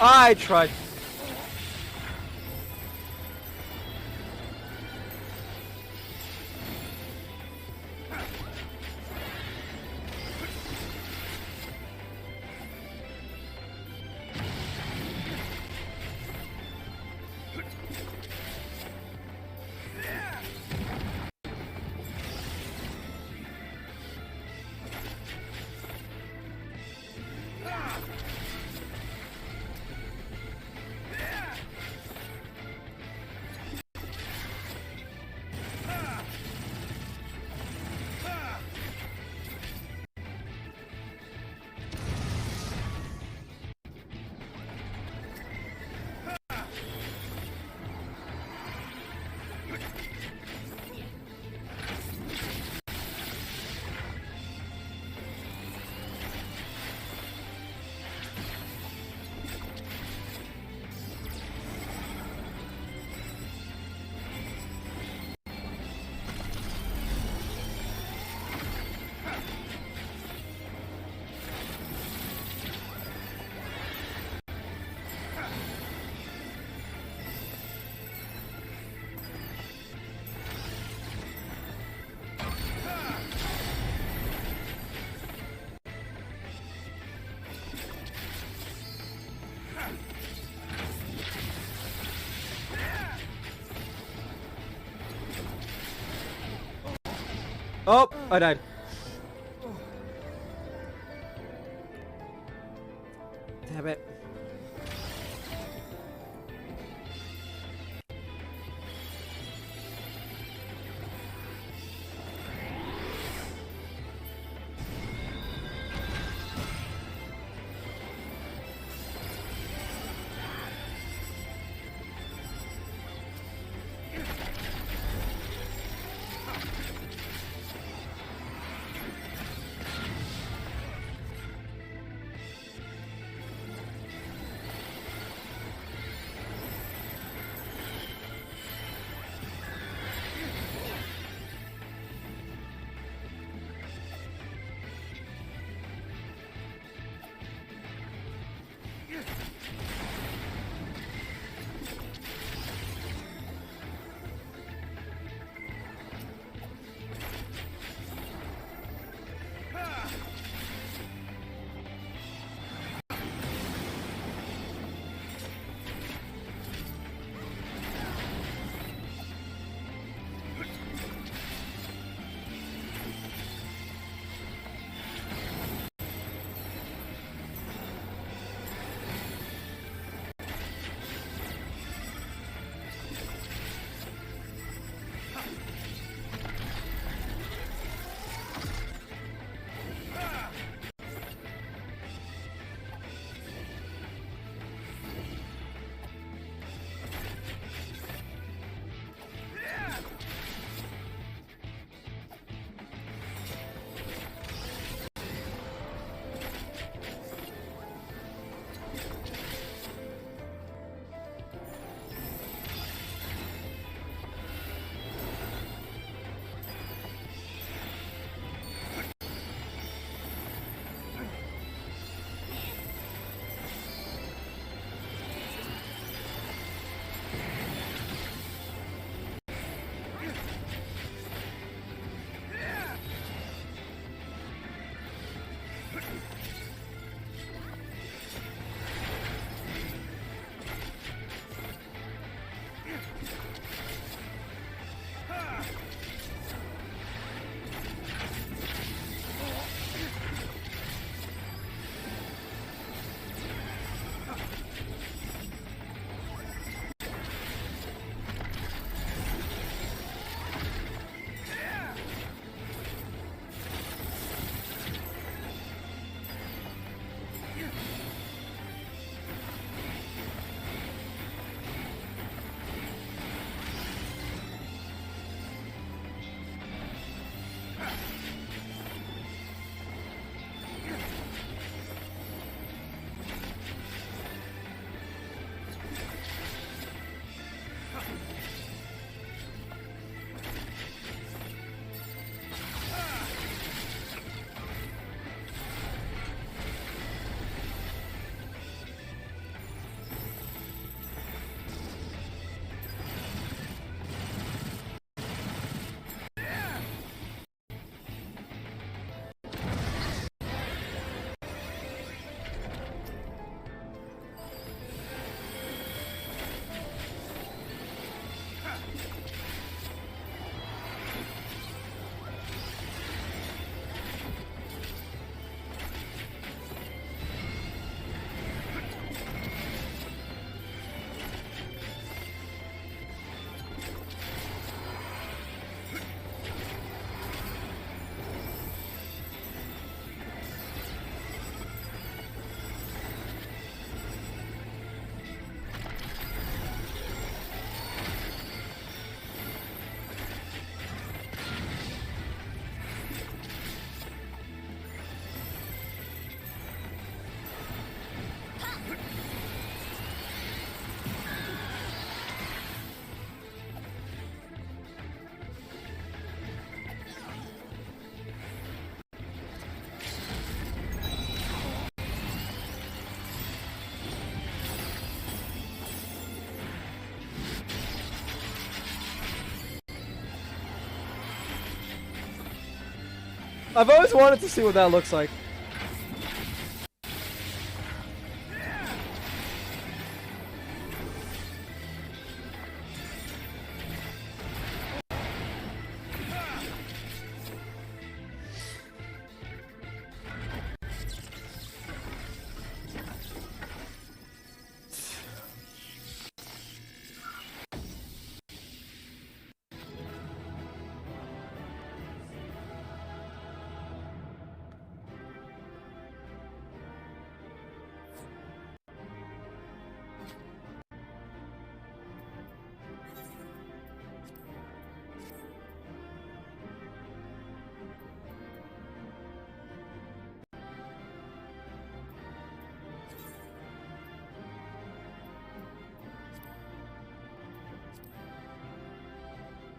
I tried. Oh, I died. Damn it. I've always wanted to see what that looks like.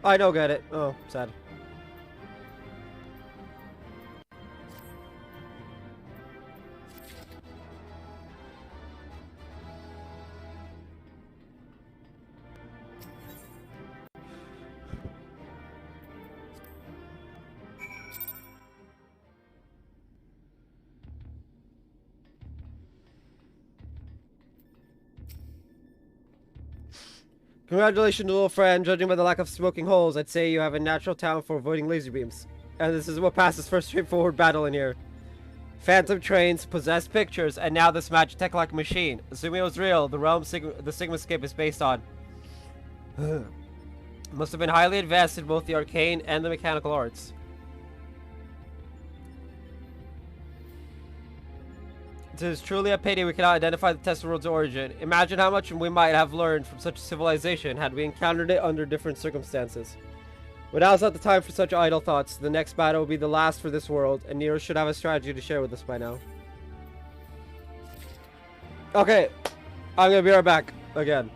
I don't get it. Oh, sad. Congratulations, little friend. Judging by the lack of smoking holes, I'd say you have a natural talent for avoiding laser beams. And this is what passes for a straightforward battle in here. Phantom trains, possessed pictures, and now this Magitech-like machine. Assuming it was real, the realm the Sigmascape is based on must have been highly advanced in both the arcane and the mechanical arts. It is truly a pity we cannot identify the Tesla World's origin. Imagine how much we might have learned from such a civilization had we encountered it under different circumstances. But now's not the time for such idle thoughts. The next battle will be the last for this world, and Nero should have a strategy to share with us by now. Okay, I'm gonna be right back again.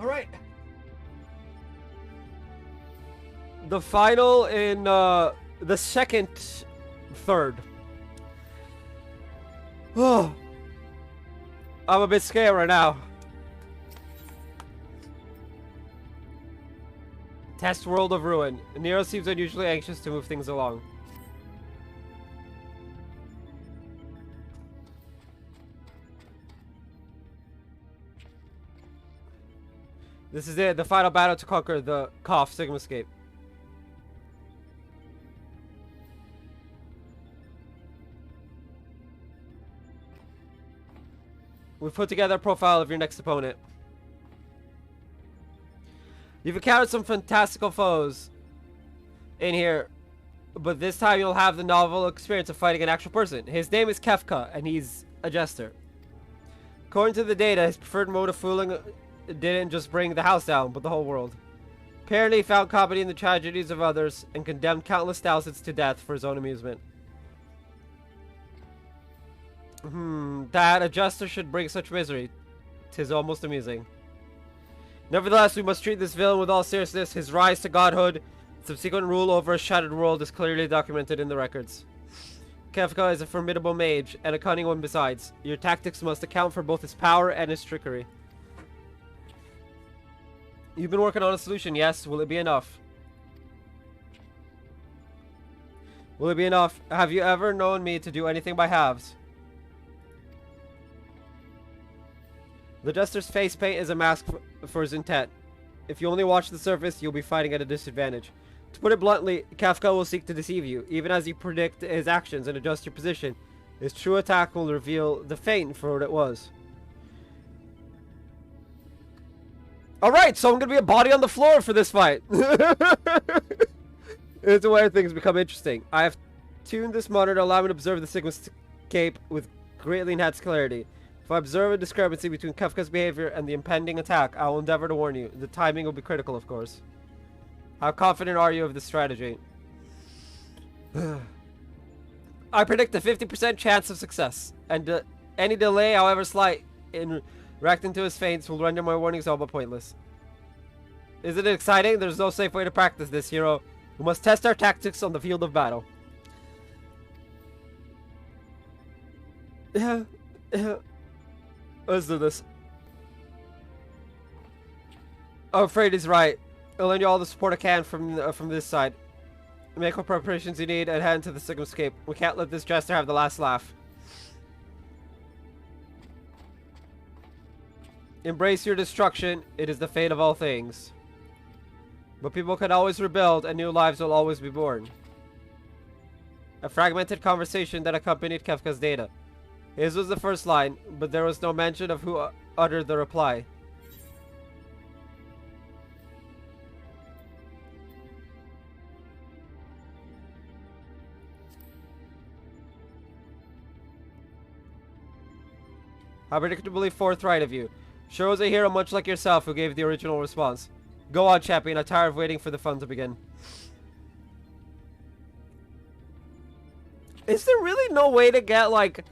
Alright. The final in the second third. Oh, I'm a bit scared right now. Test World of Ruin. Nero seems unusually anxious to move things along. This is it, the final battle to conquer the Cough Sigmascape. We've put together a profile of your next opponent. You've encountered some fantastical foes in here, but this time you'll have the novel experience of fighting an actual person. His name is Kefka, and he's a jester. According to the data, his preferred mode of fooling didn't just bring the house down, but the whole world. Apparently he found comedy in the tragedies of others, and condemned countless thousands to death for his own amusement. That a jester should bring such misery. 'Tis almost amusing. Nevertheless, we must treat this villain with all seriousness. His rise to godhood, subsequent rule over a shattered world is clearly documented in the records. Kefka is a formidable mage, and a cunning one besides. Your tactics must account for both his power and his trickery. You've been working on a solution, yes? Will it be enough? Will it be enough? Have you ever known me to do anything by halves? The Jester's face paint is a mask for his intent. If you only watch the surface, you'll be fighting at a disadvantage. To put it bluntly, Kefka will seek to deceive you, even as you predict his actions and adjust your position. His true attack will reveal the feint for what it was. Alright, so I'm gonna be a body on the floor for this fight. It's where things become interesting. I have tuned this monitor to allow me to observe the Sigmascape with greatly enhanced clarity. If I observe a discrepancy between Kefka's behavior and the impending attack, I will endeavor to warn you. The timing will be critical, of course. How confident are you of this strategy? I predict a 50% chance of success, and any delay, however slight, in reacting to his feints will render my warnings all but pointless. Isn't it exciting? There's no safe way to practice this, hero. We must test our tactics on the field of battle. Let's do this. I'm afraid he's right. I'll lend you all the support I can from this side. Make what preparations you need and head into the Sigmascape. We can't let this jester have the last laugh. Embrace your destruction. It is the fate of all things. But people can always rebuild, and new lives will always be born. A fragmented conversation that accompanied Kefka's data. His was the first line, but there was no mention of who uttered the reply. How predictably forthright of you. Sure was a hero much like yourself who gave the original response. Go on, champion. I'm tired of waiting for the fun to begin. Is there really no way to get, like,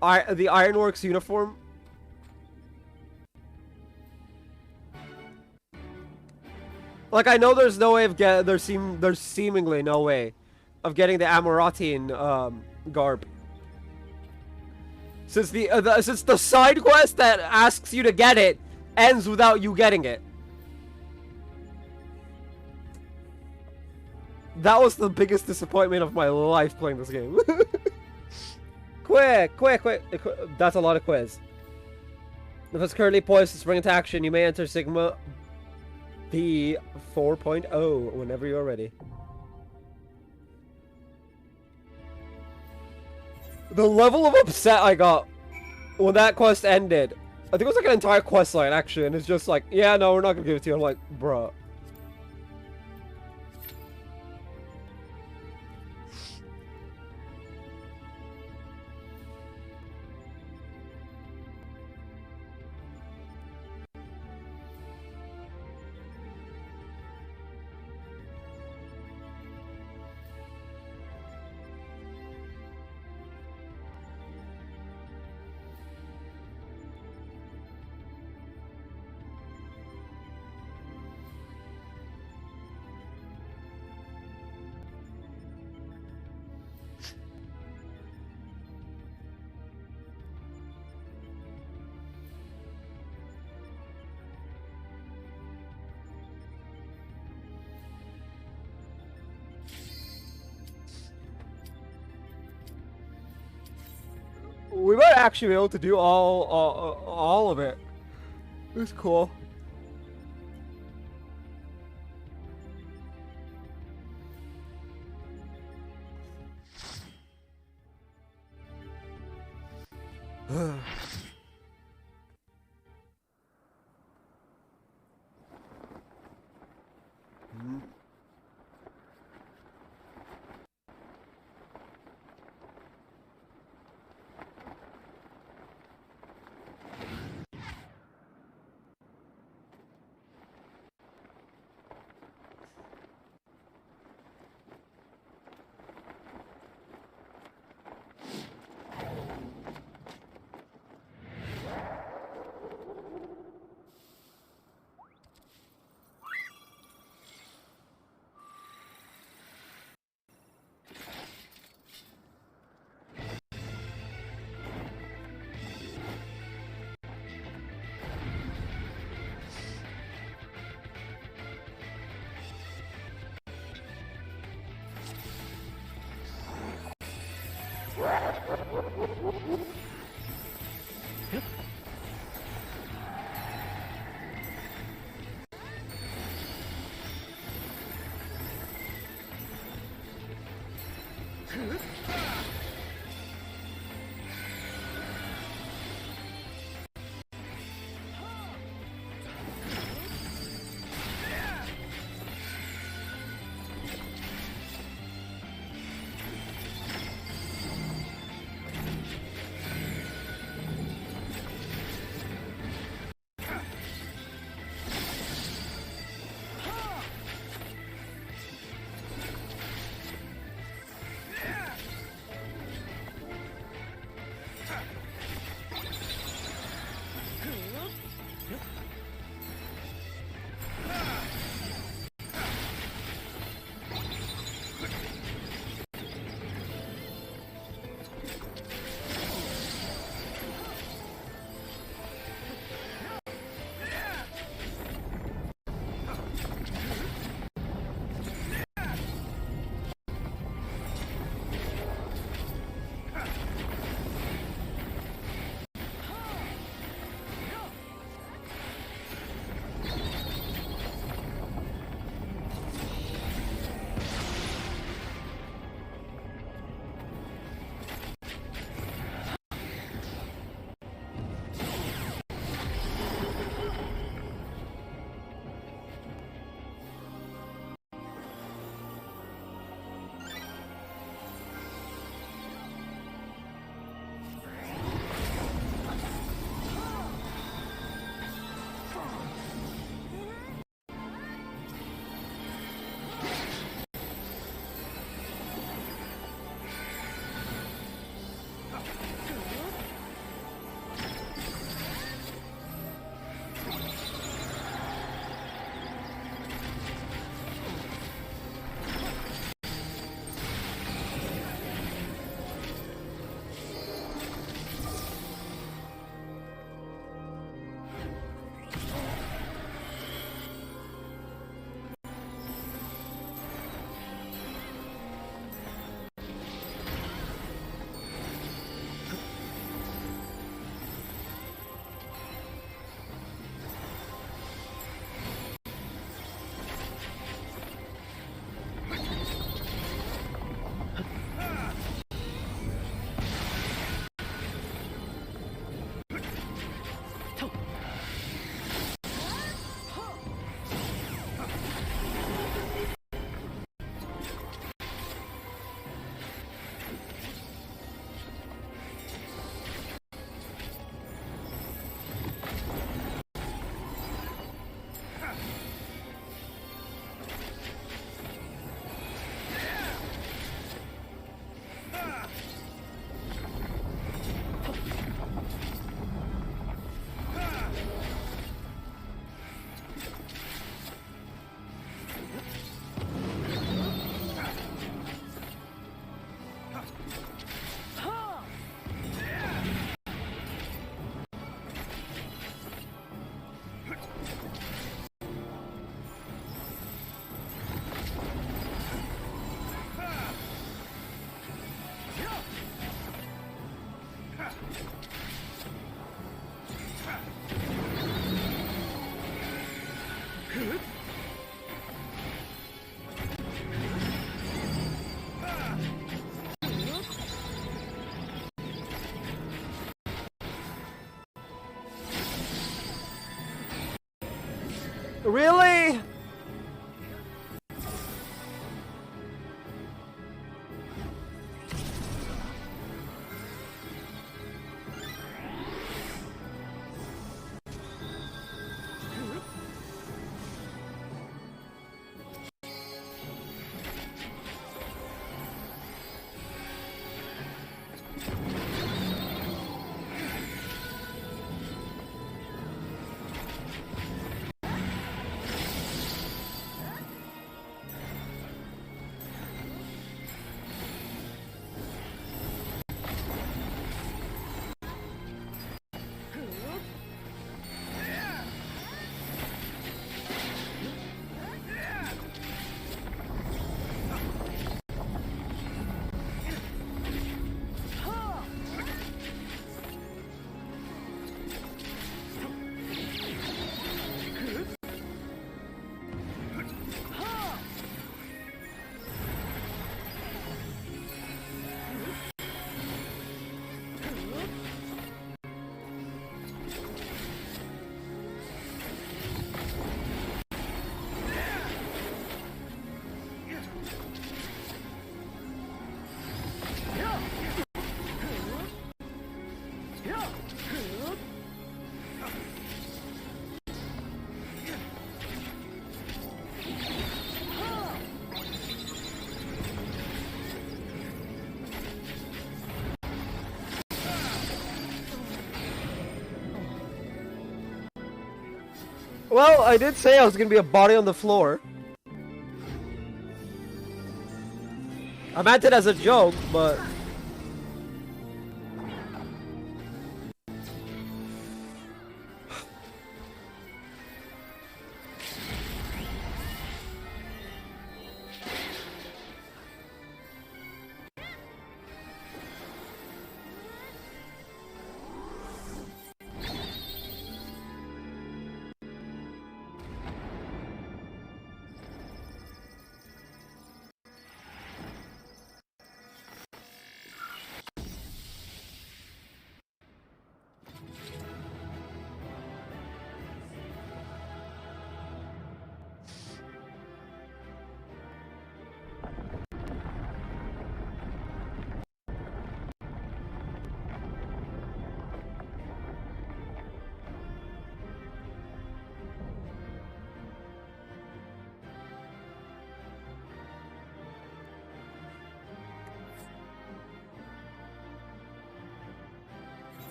the Ironworks uniform? Like, I know there's no way of there's seemingly no way of getting the Amoratian garb. Since the side quest that asks you to get it ends without you getting it. That was the biggest disappointment of my life playing this game. Quick. That's a lot of quiz. If it's currently poised to spring into action, you may enter Sigma B 4.0 whenever you're ready. The level of upset I got when that quest ended. I think it was like an entire quest line actually, and it's just like, yeah, no, we're not gonna give it to you. I'm like, bruh. actually be able to do all of it. It's cool. Really? Well, I did say I was gonna be a body on the floor. I meant it as a joke, but...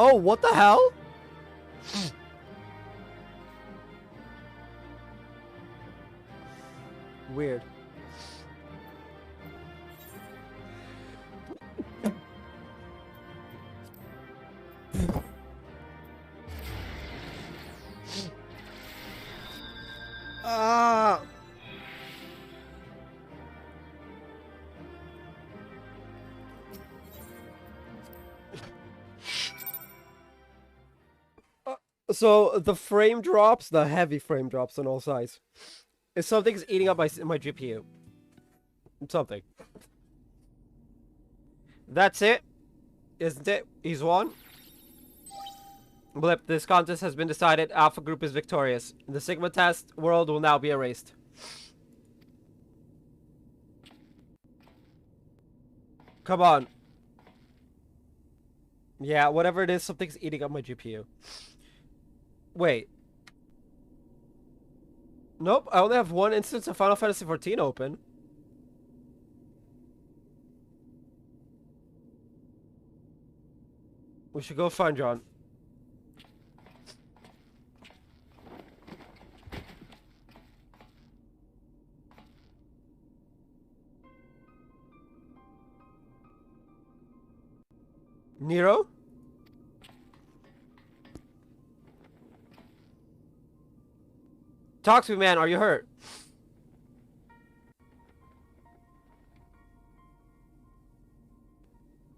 Oh, what the hell? Weird. Ah. So the frame drops, the heavy frame drops on all sides. If something's eating up my GPU. Something. That's it. Isn't it? He's won. Blip, this contest has been decided. Alpha Group is victorious. The Sigma test world will now be erased. Come on. Yeah, whatever it is, something's eating up my GPU. Wait. Nope, I only have one instance of Final Fantasy XIV open. We should go find John. Nero? Talk to me, man. Are you hurt?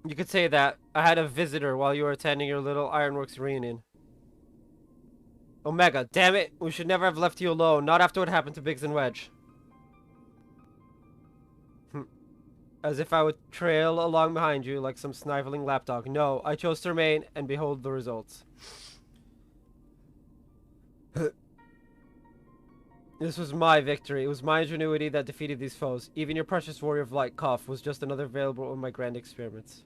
You could say that. I had a visitor while you were attending your little ironworks reunion. Omega, damn it! We should never have left you alone, not after what happened to Biggs and Wedge. As if I would trail along behind you like some sniveling lapdog. No, I chose to remain, and behold the results. This was my victory. It was my ingenuity that defeated these foes. Even your precious warrior of light, Koff, was just another variable in my grand experiments.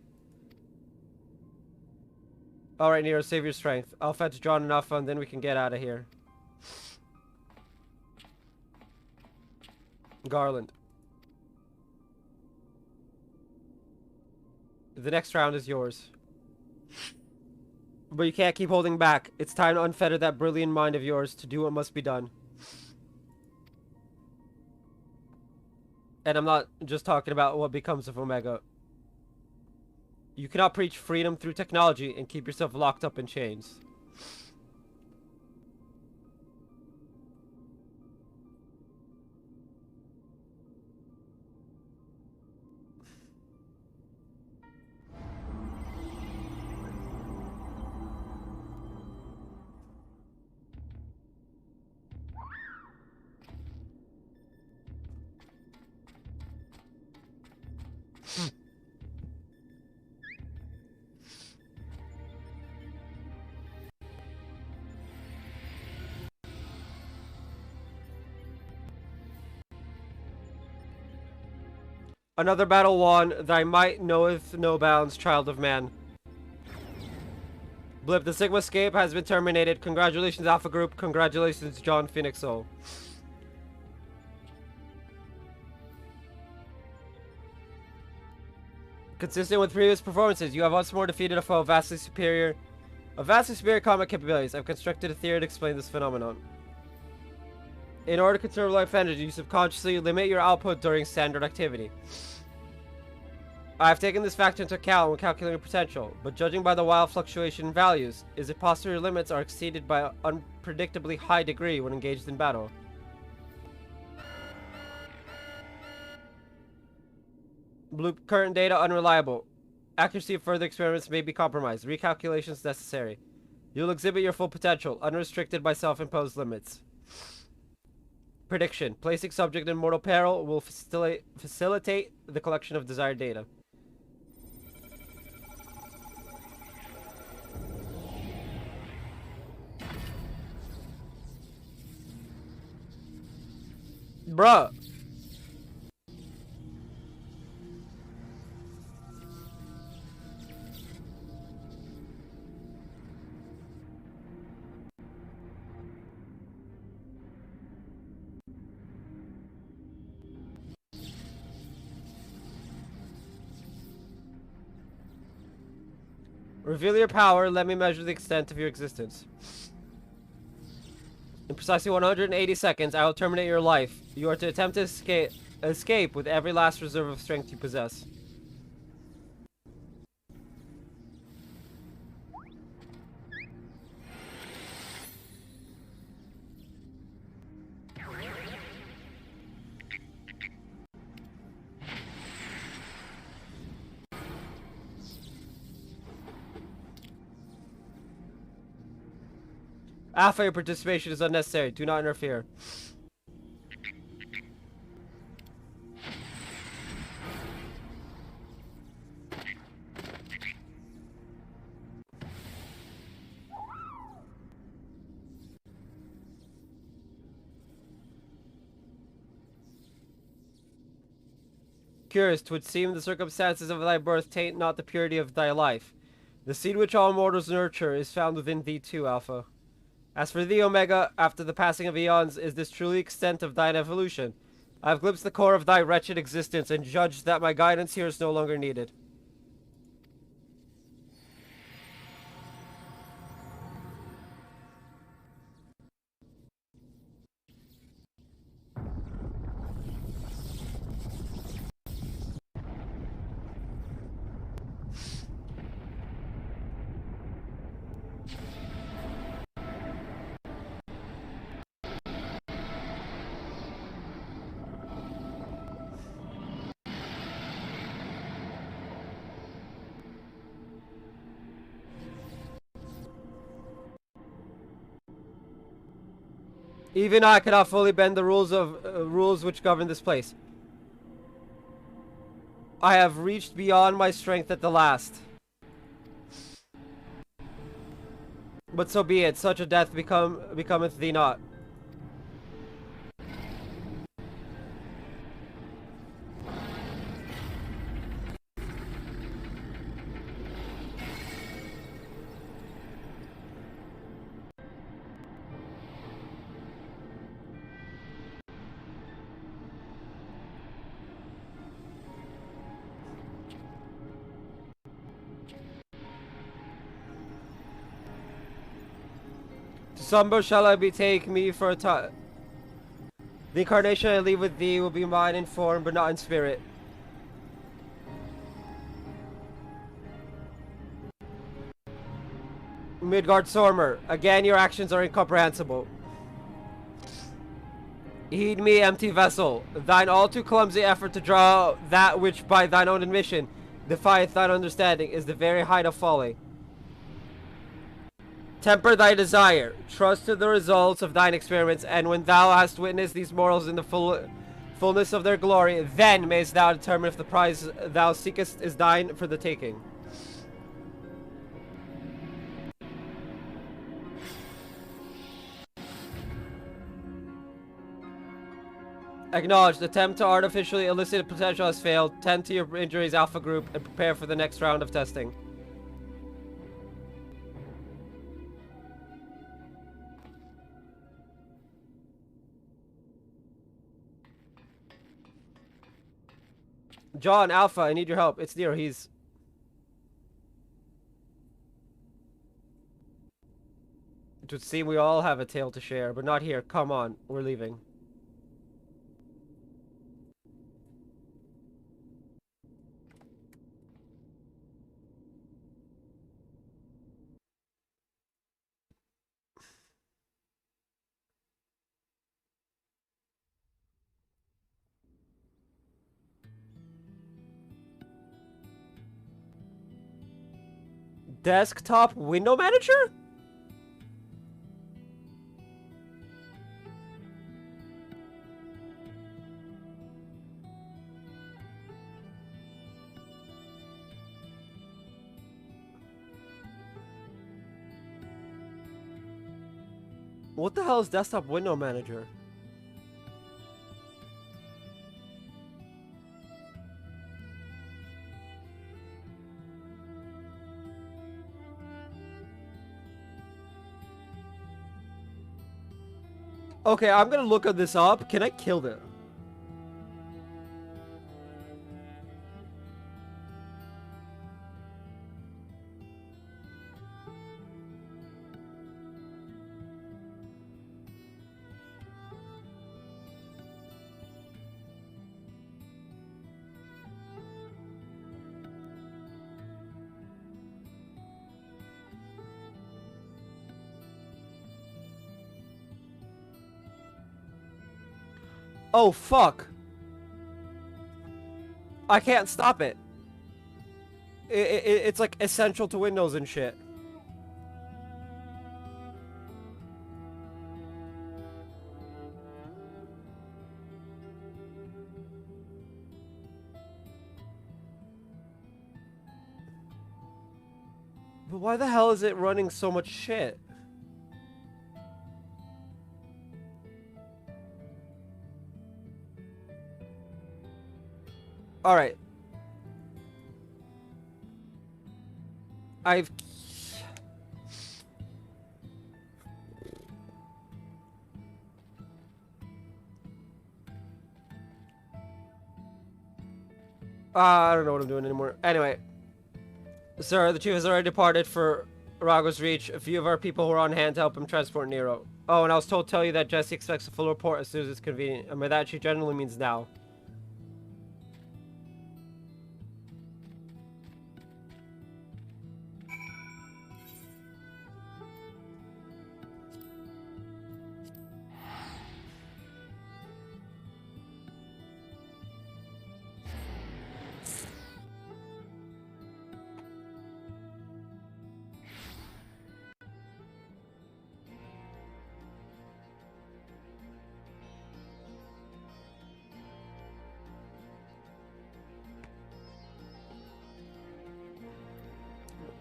Alright, Nero, save your strength. I'll fetch John and Alpha, and then we can get out of here. Garland. The next round is yours. But you can't keep holding back. It's time to unfetter that brilliant mind of yours to do what must be done. And I'm not just talking about what becomes of Omega. You cannot preach freedom through technology and keep yourself locked up in chains. Another battle won. Thy might knoweth no bounds, child of man. Blip, the Sigma escape has been terminated. Congratulations, Alpha Group. Congratulations, John Phoenix Soul. Consistent with previous performances, you have once more defeated a foe of vastly superior combat capabilities. I've constructed a theory to explain this phenomenon. In order to conserve life energy, you subconsciously limit your output during standard activity. I have taken this factor into account when calculating potential, but judging by the wild fluctuation in values, is it possible your limits are exceeded by an unpredictably high degree when engaged in battle? Blue current data unreliable. Accuracy of further experiments may be compromised. Recalculations necessary. You'll exhibit your full potential, unrestricted by self-imposed limits. Prediction. Placing subject in mortal peril will facilitate the collection of desired data. Bruh. Reveal your power, let me measure the extent of your existence. In precisely 180 seconds, I will terminate your life. You are to attempt to escape with every last reserve of strength you possess. Alpha, your participation is unnecessary. Do not interfere. Curious, 'twould seem the circumstances of thy birth taint not the purity of thy life. The seed which all mortals nurture is found within thee too, Alpha. As for thee, Omega, after the passing of eons, is this truly extent of thine evolution? I have glimpsed the core of thy wretched existence and judged that my guidance here is no longer needed. Even I cannot fully bend the rules which govern this place. I have reached beyond my strength at the last. But so be it. Such a death becometh thee not. To slumber shall I betake me for a time. The incarnation I leave with thee will be mine in form, but not in spirit. Midgard Sormer, again your actions are incomprehensible. Heed me, empty vessel. Thine all too clumsy effort to draw that which by thine own admission defieth thine understanding is the very height of folly. Temper thy desire, trust to the results of thine experiments, and when thou hast witnessed these mortals in the fullness of their glory, then mayst thou determine if the prize thou seekest is thine for the taking. Acknowledged. Attempt to artificially elicit potential has failed. Tend to your injuries, Alpha Group, and prepare for the next round of testing. John, Alpha, I need your help. It's Nero. He's... It would seem we all have a tale to share, but not here. Come on, we're leaving. Desktop window manager? What the hell is desktop window manager? Okay, I'm gonna look this up. Can I kill them? Oh, fuck. I can't stop it. It's like essential to Windows and shit. But why the hell is it running so much shit? Alright. I don't know what I'm doing anymore. Anyway. Sir, the chief has already departed for Rago's Reach. A few of our people were on hand to help him transport Nero. Oh, and I was told to tell you that Jesse expects a full report as soon as it's convenient. And by that, she generally means now.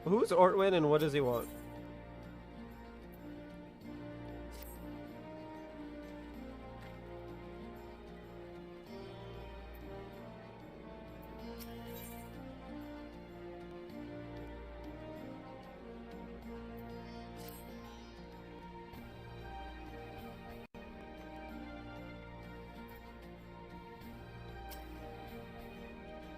Who's Ortwin and what does he want?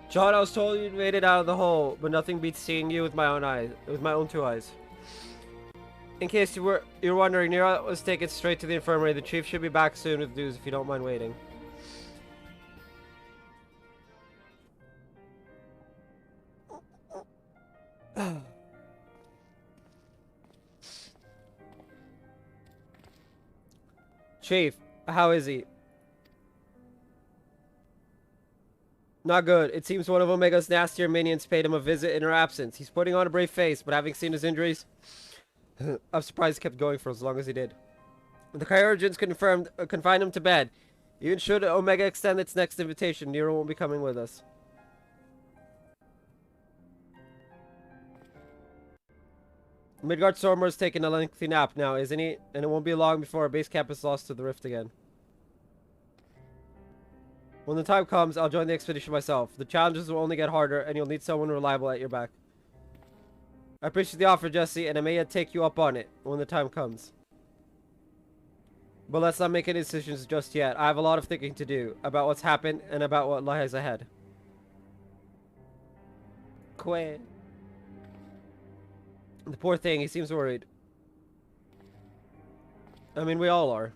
John, I was told you made it out of the hole, but nothing beats seeing you with my own eyes, with my own 2 eyes. In case you're wondering, Nero was taken straight to the infirmary. The chief should be back soon with news if you don't mind waiting. Chief, how is he? Not good. It seems one of Omega's nastier minions paid him a visit in her absence. He's putting on a brave face, but having seen his injuries, I'm surprised he kept going for as long as he did. The chirurgeons confined him to bed. Even should Omega extend its next invitation, Nero won't be coming with us. Midgard Stormblood's taking a lengthy nap now, isn't he? And it won't be long before our base camp is lost to the rift again. When the time comes, I'll join the expedition myself. The challenges will only get harder, and you'll need someone reliable at your back. I appreciate the offer, Jesse, and I may yet take you up on it when the time comes. But let's not make any decisions just yet. I have a lot of thinking to do about what's happened and about what lies ahead. Quinn. The poor thing, he seems worried. I mean, we all are.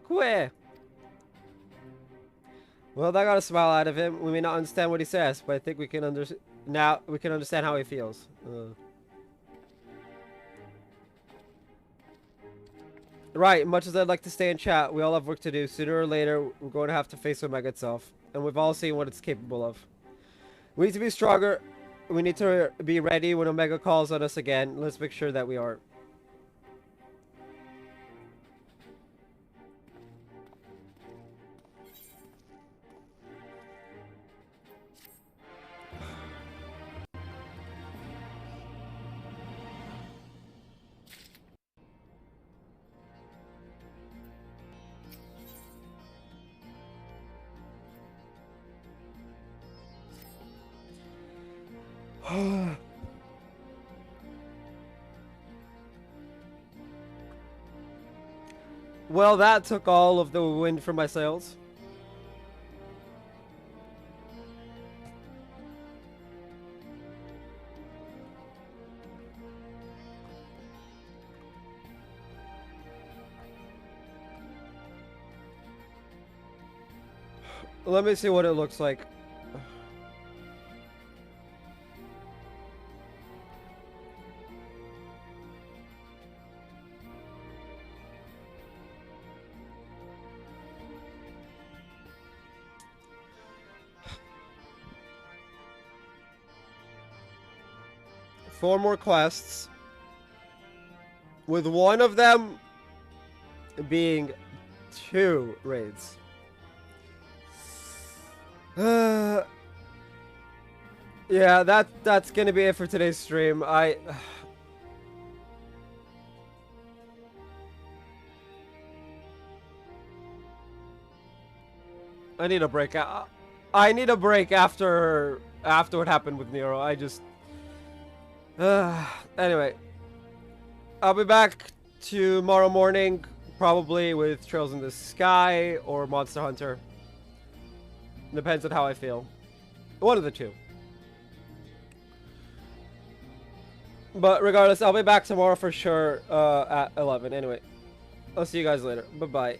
Quit. Well, that got a smile out of him. We may not understand what he says, but I think we can understand how he feels. Right, much as I'd like to stay and chat, we all have work to do. Sooner or later, we're going to have to face Omega itself. And we've all seen what it's capable of. We need to be stronger. We need to be ready when Omega calls on us again. Let's make sure that we are. Well, that took all of the wind from my sails. Let me see what it looks like. Four more quests, with one of them being 2 raids. Yeah, that's gonna be it for today's stream. I need a break. I need a break after what happened with Nero. I just anyway, I'll be back tomorrow morning, probably with Trails in the Sky or Monster Hunter. Depends on how I feel. One of the two. But regardless, I'll be back tomorrow for sure at 11. Anyway, I'll see you guys later. Bye-bye.